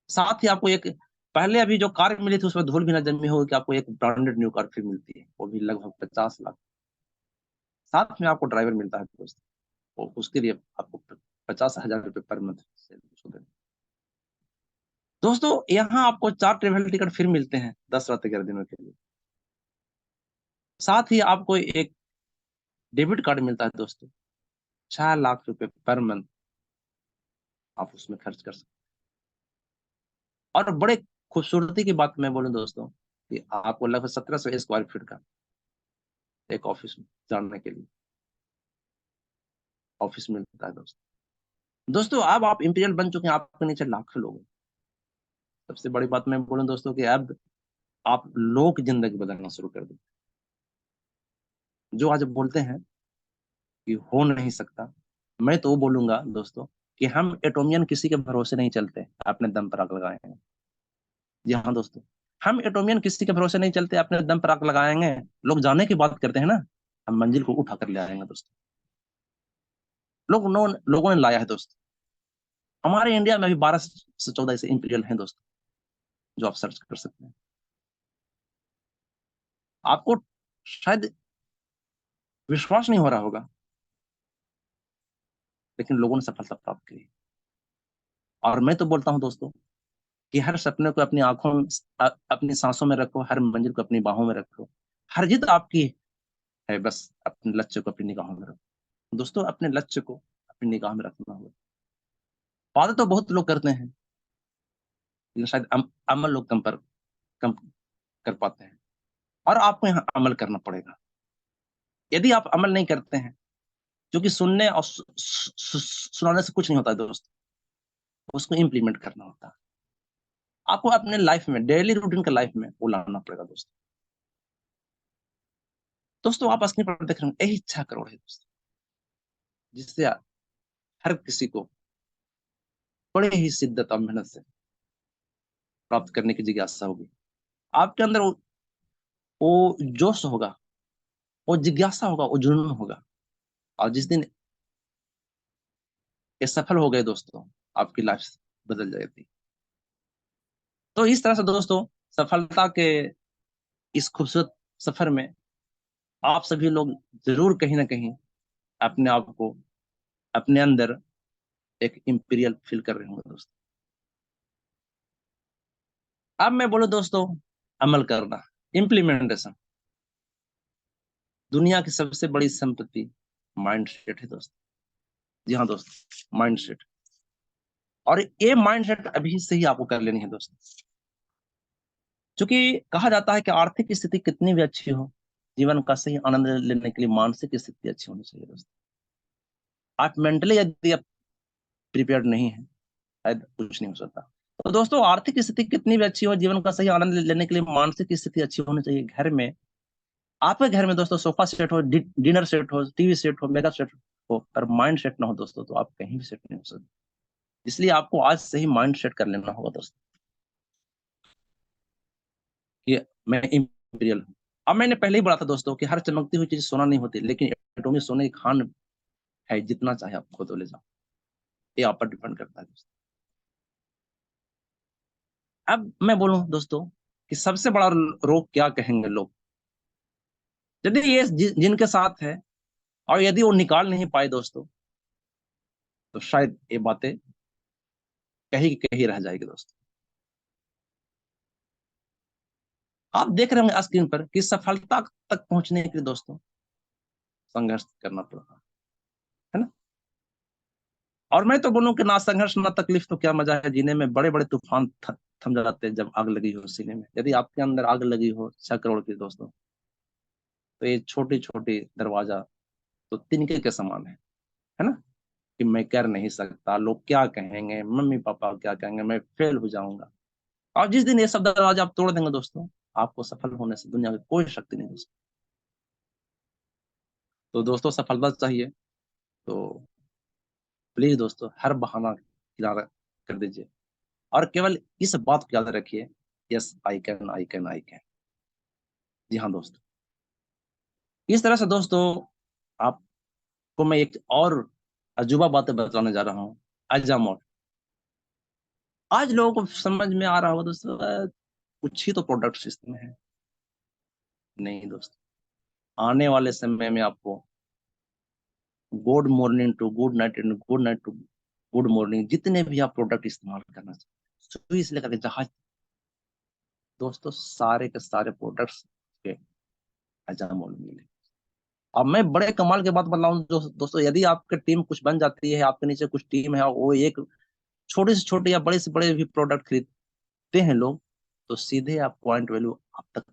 साथ ही आपको एक, पहले अभी जो कार मिली थी उसमें धूल भी न जमी होगी, कि आपको एक ब्रांडेड न्यू कार फिर मिलती है, वो भी लगभग 50 लाख। साथ में आपको ड्राइवर मिलता है दोस्तों, और उसके लिए आपको 50,000 रुपये पर मंथ से उसको देना। दोस्तों यहाँ आपको 4 ट्रेवल टिकट फिर मिलते हैं 10 रात 11 दिनों के लिए। साथ ही आपको एक डेबिट कार्ड मिलता है दोस्तों, 6 लाख रुपए पर मंथ आप उसमें खर्च कर सकते हैं। और बड़े खूबसूरती की बात मैं बोलूं दोस्तों, कि आपको लगभग 1700 स्क्वायर फीट का एक ऑफिस जानने के लिए ऑफिस मिलता है दोस्तों। दोस्तों अब आप इंपीरियल बन चुके हैं, आपके नीचे लाखों लोग हैं। सबसे बड़ी बात मैं बोलूं दोस्तों, कि अब आप लोग की जिंदगी बदलना शुरू कर दो। जो आज बोलते हैं कि हो नहीं सकता, मैं तो वो बोलूंगा दोस्तों कि हम एटोमियन किसी के भरोसे नहीं चलते, अपने दम पर आग लगाएंगे। जी हाँ दोस्तों, हम एटोमियन किसी के भरोसे नहीं चलते, अपने दम पर आग लगाएंगे। लोग जाने की बात करते हैं ना, हम मंजिल को उठा कर ले आएंगे दोस्तों। लोगों ने लाया है दोस्तों। हमारे इंडिया में अभी 12 से 14 ऐसे इंपीरियल हैं दोस्तों, जो आप सर्च कर सकते हैं। आपको शायद विश्वास नहीं हो रहा होगा, लेकिन लोगों ने सफलता प्राप्त की। और मैं तो बोलता हूँ दोस्तों कि हर सपने को अपनी आंखों में, अपनी सांसों में रखो, हर मंजिल को अपनी बाहों में रखो। हर जीत आपकी है, बस अपने लक्ष्य को अपनी निगाहों में रखो दोस्तों। अपने लक्ष्य को अपनी निगाह में रखना होगा। बातें तो बहुत लोग करते हैं, लेकिन शायद अमल लोग कम कर पाते हैं। और आपको यहाँ अमल करना पड़ेगा। यदि आप अमल नहीं करते हैं, क्योंकि सुनने और सुनाने से कुछ नहीं होता है दोस्त, उसको इम्प्लीमेंट करना होता है। आपको अपने लाइफ में, डेली रूटीन के लाइफ में वो लाना पड़ेगा दोस्तों। दोस्तों आप स्क्रीन पर देख रहे हैं, यही 6 करोड़ है दोस्तों, जिससे हर किसी को बड़े ही शिद्दत और मेहनत से प्राप्त करने की जिज्ञासा होगी। आपके अंदर वो जोश होगा, वो जिज्ञासा होगा, वो जुनून होगा। और जिस दिन ये सफल हो गए दोस्तों, आपकी लाइफ बदल जाएगी। तो इस तरह से दोस्तों, सफलता के इस खूबसूरत सफर में आप सभी लोग जरूर कहीं ना कहीं अपने आप को, अपने अंदर एक इंपीरियल फील कर रहे होंगे दोस्तों। अब मैं बोलूं दोस्तों, अमल करना, इम्प्लीमेंटेशन, दुनिया की सबसे बड़ी संपत्ति माइंड सेट है दोस्तों। जी हाँ दोस्तों, माइंड सेट। और ये माइंड सेट अभी से ही आपको कर लेनी है दोस्तों। क्योंकि कहा जाता है कि आर्थिक स्थिति कितनी भी अच्छी हो, जीवन का सही आनंद लेने के लिए मानसिक स्थिति अच्छी होनी चाहिए दोस्तों। आप मेंटली यदि आप प्रिपेयर्ड नहीं है, शायद कुछ नहीं हो सकता। तो दोस्तों आर्थिक स्थिति कितनी भी अच्छी हो, जीवन का सही आनंद लेने के लिए मानसिक स्थिति अच्छी होनी चाहिए। घर में, आपके घर में दोस्तों सोफा सेट हो, डिनर सेट हो, टीवी सेट हो, मेगा सेट हो, पर माइंड सेट ना हो दोस्तों, तो आप कहीं भी सेट नहीं हो सकते। इसलिए आपको आज से ही माइंड सेट कर लेना होगा दोस्तों, कि मैं इंपीरियल हूँ। अब मैंने पहले ही बोला था दोस्तों कि हर चमकती हुई चीज सोना नहीं होती, लेकिन एटॉमिक सोने की खान है, जितना चाहे आप खुद ले जाओ। ये आप पर डिपेंड करता है दोस्तों। अब मैं बोलूं दोस्तों कि सबसे बड़ा रोग क्या कहेंगे लोग, यदि ये जिनके साथ है और यदि वो निकाल नहीं पाए दोस्तों, तो शायद ये बातें कहीं कहीं रह जाएगी दोस्तों। आप देख रहे होंगे स्क्रीन पर कि सफलता तक पहुंचने के लिए दोस्तों संघर्ष करना पड़ता है ना। और मैं तो बोलूं कि ना संघर्ष ना तकलीफ तो क्या मजा है जीने में, बड़े बड़े तूफान थम जाते हैं जब आग लगी हो सीने में। यदि आपके अंदर आग लगी हो 6 करोड़ की दोस्तों, तो ये छोटी छोटी दरवाजा तो तिनके के समान है ना, कि मैं कर नहीं सकता, लोग क्या कहेंगे, मम्मी पापा क्या कहेंगे, मैं फेल हो जाऊंगा। और जिस दिन ये सब दरवाजा आप तोड़ देंगे दोस्तों, आपको सफल होने से दुनिया की कोई शक्ति नहीं दोस्तों। तो दोस्तों सफलता चाहिए तो प्लीज दोस्तों हर बहाना किनारा कर दीजिए, और केवल इस बात को याद रखिए, yes I can, I can, I can. जी हाँ दोस्तों, इस तरह से दोस्तों आपको मैं एक और अजूबा बातें बताने जा रहा हूँ। अजामोट, आज लोगों को समझ में आ रहा होगा दोस्तों, कुछ ही तो प्रोडक्ट्स इसमें है। नहीं दोस्तों, आने वाले समय में आपको good morning to good night and good night to good morning, जितने भी आप प्रोडक्ट इस्तेमाल करना चाहिए, सुई से लेकर जहाज, दोस्तों सारे के सारे प्रोडक्ट्स के अजामोल मिले। अब मैं बड़े कमाल की बात बताऊं दोस्तों, यदि आपकी टीम कुछ बन जाती है, आपके नीचे कुछ टीम है और वो एक छोटे से छोटे या बड़े से बड़े भी प्रोडक्ट खरीदते हैं लोग, तो सीधे आप पॉइंट वैल्यू आप तक।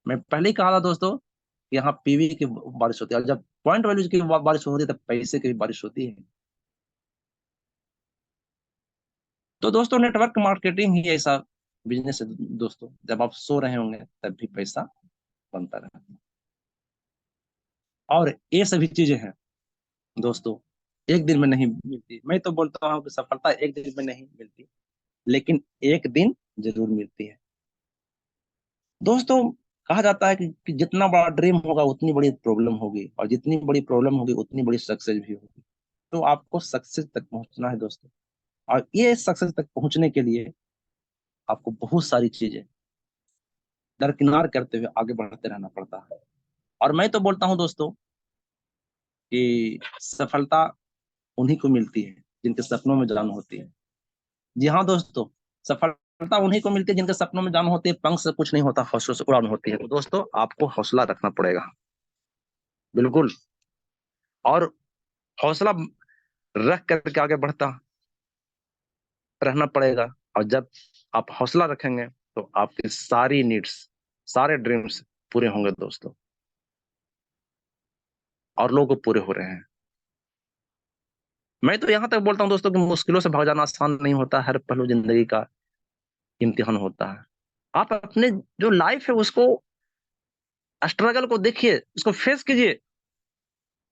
मैं पहले ही कहा था दोस्तों, यहाँ पीवी की बारिश होती है, और जब पॉइंट वैल्यू की बारिश होती है तब पैसे की भी बारिश होती है। तो दोस्तों नेटवर्क मार्केटिंग ही ऐसा बिजनेस है दोस्तों, जब आप सो रहे होंगे तब भी पैसा बनता रहता है। और ये सभी चीजें हैं दोस्तों, एक दिन में नहीं मिलती। मैं तो बोलता हूँ कि सफलता एक दिन में नहीं मिलती, लेकिन एक दिन जरूर मिलती है दोस्तों। कहा जाता है कि जितना बड़ा ड्रीम होगा उतनी बड़ी प्रॉब्लम होगी, और जितनी बड़ी प्रॉब्लम होगी उतनी बड़ी सक्सेस भी होगी। तो आपको सक्सेस तक पहुंचना है दोस्तों, और ये सक्सेस तक पहुंचने के लिए आपको बहुत सारी चीजें दरकिनार करते हुए आगे बढ़ते रहना पड़ता है। और मैं तो बोलता हूँ दोस्तों कि सफलता उन्हीं को मिलती है जिनके सपनों में जान होती है। जी हाँ दोस्तों, सफलता उन्हीं को मिलती है जिनके सपनों में जान होती है। पंख से कुछ नहीं होता, हौसलों से उड़ान होती है। तो दोस्तों आपको हौसला रखना पड़ेगा, बिल्कुल, और हौसला रख करके आगे बढ़ता रहना पड़ेगा। और जब आप हौसला रखेंगे तो आपकी सारी नीड्स, सारे ड्रीम्स पूरे होंगे दोस्तों, और लोगों को पूरे हो रहे हैं। मैं तो यहां तक बोलता हूं दोस्तों कि मुश्किलों से भाग जाना आसान नहीं होता, हर पहलू जिंदगी का इम्तिहान होता है। आप अपने जो लाइफ है उसको, स्ट्रगल को देखिए, उसको फेस कीजिए,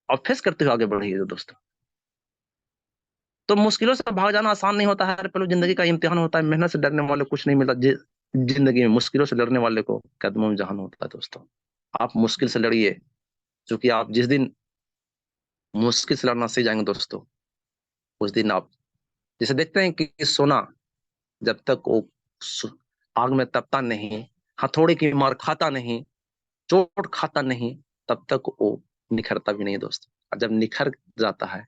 और फेस करते हुए आगे बढ़िए दोस्तों। तो मुश्किलों से भाग जाना आसान नहीं होता है, हर पहलू जिंदगी का इम्तिहान होता है। मेहनत से डरने वाले कुछ नहीं मिलता जिंदगी में, मुश्किलों से लड़ने वाले को कदमों में जहान होता है दोस्तों। आप मुश्किल से लड़िए, क्योंकि आप जिस दिन मुश्किल से लड़ना सीख जाएंगे दोस्तों, उस दिन आप, जैसे देखते हैं कि सोना जब तक वो आग में तपता नहीं, हथौड़े की मार खाता नहीं, चोट खाता नहीं, तब तक वो निखरता भी नहीं दोस्तों। और जब निखर जाता है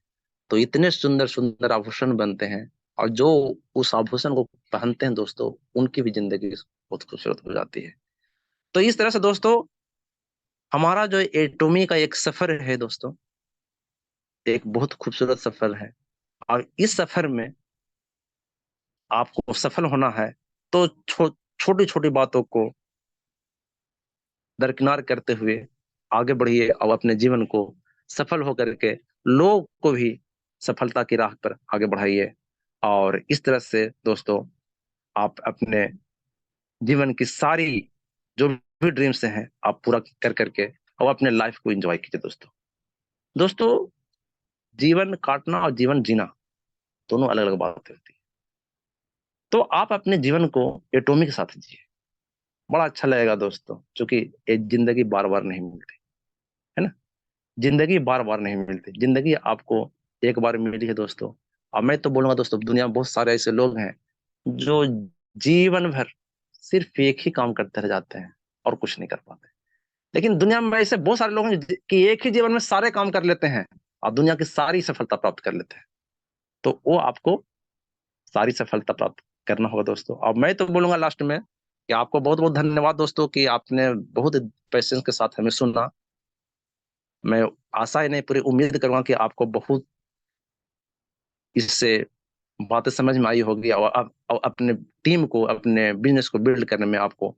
तो इतने सुंदर सुंदर आभूषण बनते हैं, और जो उस आभूषण को पहनते हैं दोस्तों, उनकी भी जिंदगी बहुत खूबसूरत हो जाती है। तो इस तरह से दोस्तों हमारा जो एटोमी का एक सफर है दोस्तों, एक बहुत खूबसूरत सफर है। और इस सफर में आपको सफल होना है तो छोटी छोटी बातों को दरकिनार करते हुए आगे बढ़िए, और अपने जीवन को सफल होकर के लोग को भी सफलता की राह पर आगे बढ़ाइए। और इस तरह से दोस्तों आप अपने जीवन की सारी जो भी ड्रीम्स हैं आप पूरा कर करके और अपने लाइफ को एंजॉय कीजिए दोस्तों। दोस्तों जीवन काटना और जीवन जीना दोनों अलग अलग बातें होती है। तो आप अपने जीवन को एटोमी के साथ जिए, बड़ा अच्छा लगेगा दोस्तों, क्योंकि ये जिंदगी बार बार नहीं मिलती, है ना। जिंदगी बार बार नहीं मिलती, जिंदगी आपको एक बार मिली है दोस्तों। और मैं तो बोलूंगा दोस्तों, दुनिया में बहुत सारे ऐसे लोग हैं जो जीवन भर सिर्फ एक ही काम करते रह जाते हैं और कुछ नहीं कर पाते। लेकिन दुनिया में ऐसे बहुत सारे लोग हैं कि एक ही जीवन में सारे काम कर लेते हैं और दुनिया की सारी सफलता प्राप्त कर लेते हैं। तो वो आपको सारी सफलता प्राप्त करना होगा दोस्तों। और मैं तो बोलूंगा लास्ट में कि आपको बहुत बहुत धन्यवाद दोस्तों, कि आपने बहुत पेशेंस के साथ हमें सुना। मैं आशा ही नहीं पूरी उम्मीद करूंगा कि आपको बहुत इससे बातें समझ में आई होगी, और अब अपने टीम को, अपने बिजनेस को बिल्ड करने में आपको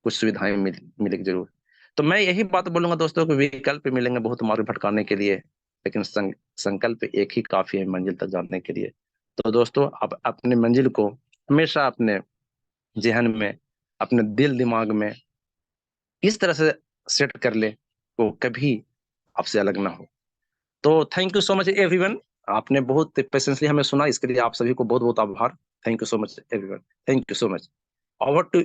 कुछ सुविधाएं मिलेगी जरूर। तो मैं यही बात बोलूंगा दोस्तों कि विकल्प मिलेंगे बहुत मार्ग भटकाने के लिए, लेकिन संकल्प एक ही काफी है मंजिल तक जाने के लिए। तो दोस्तों, आप अपने मंजिल को हमेशा अपने जहन में, अपने दिल दिमाग में इस तरह से सेट कर ले वो कभी आपसे अलग ना हो। तो thank you so much everyone, आपने बहुत पेशेंसली हमें सुना, इसके लिए आप सभी को बहुत बहुत आभार। Thank you so much everyone, thank you so much. Over to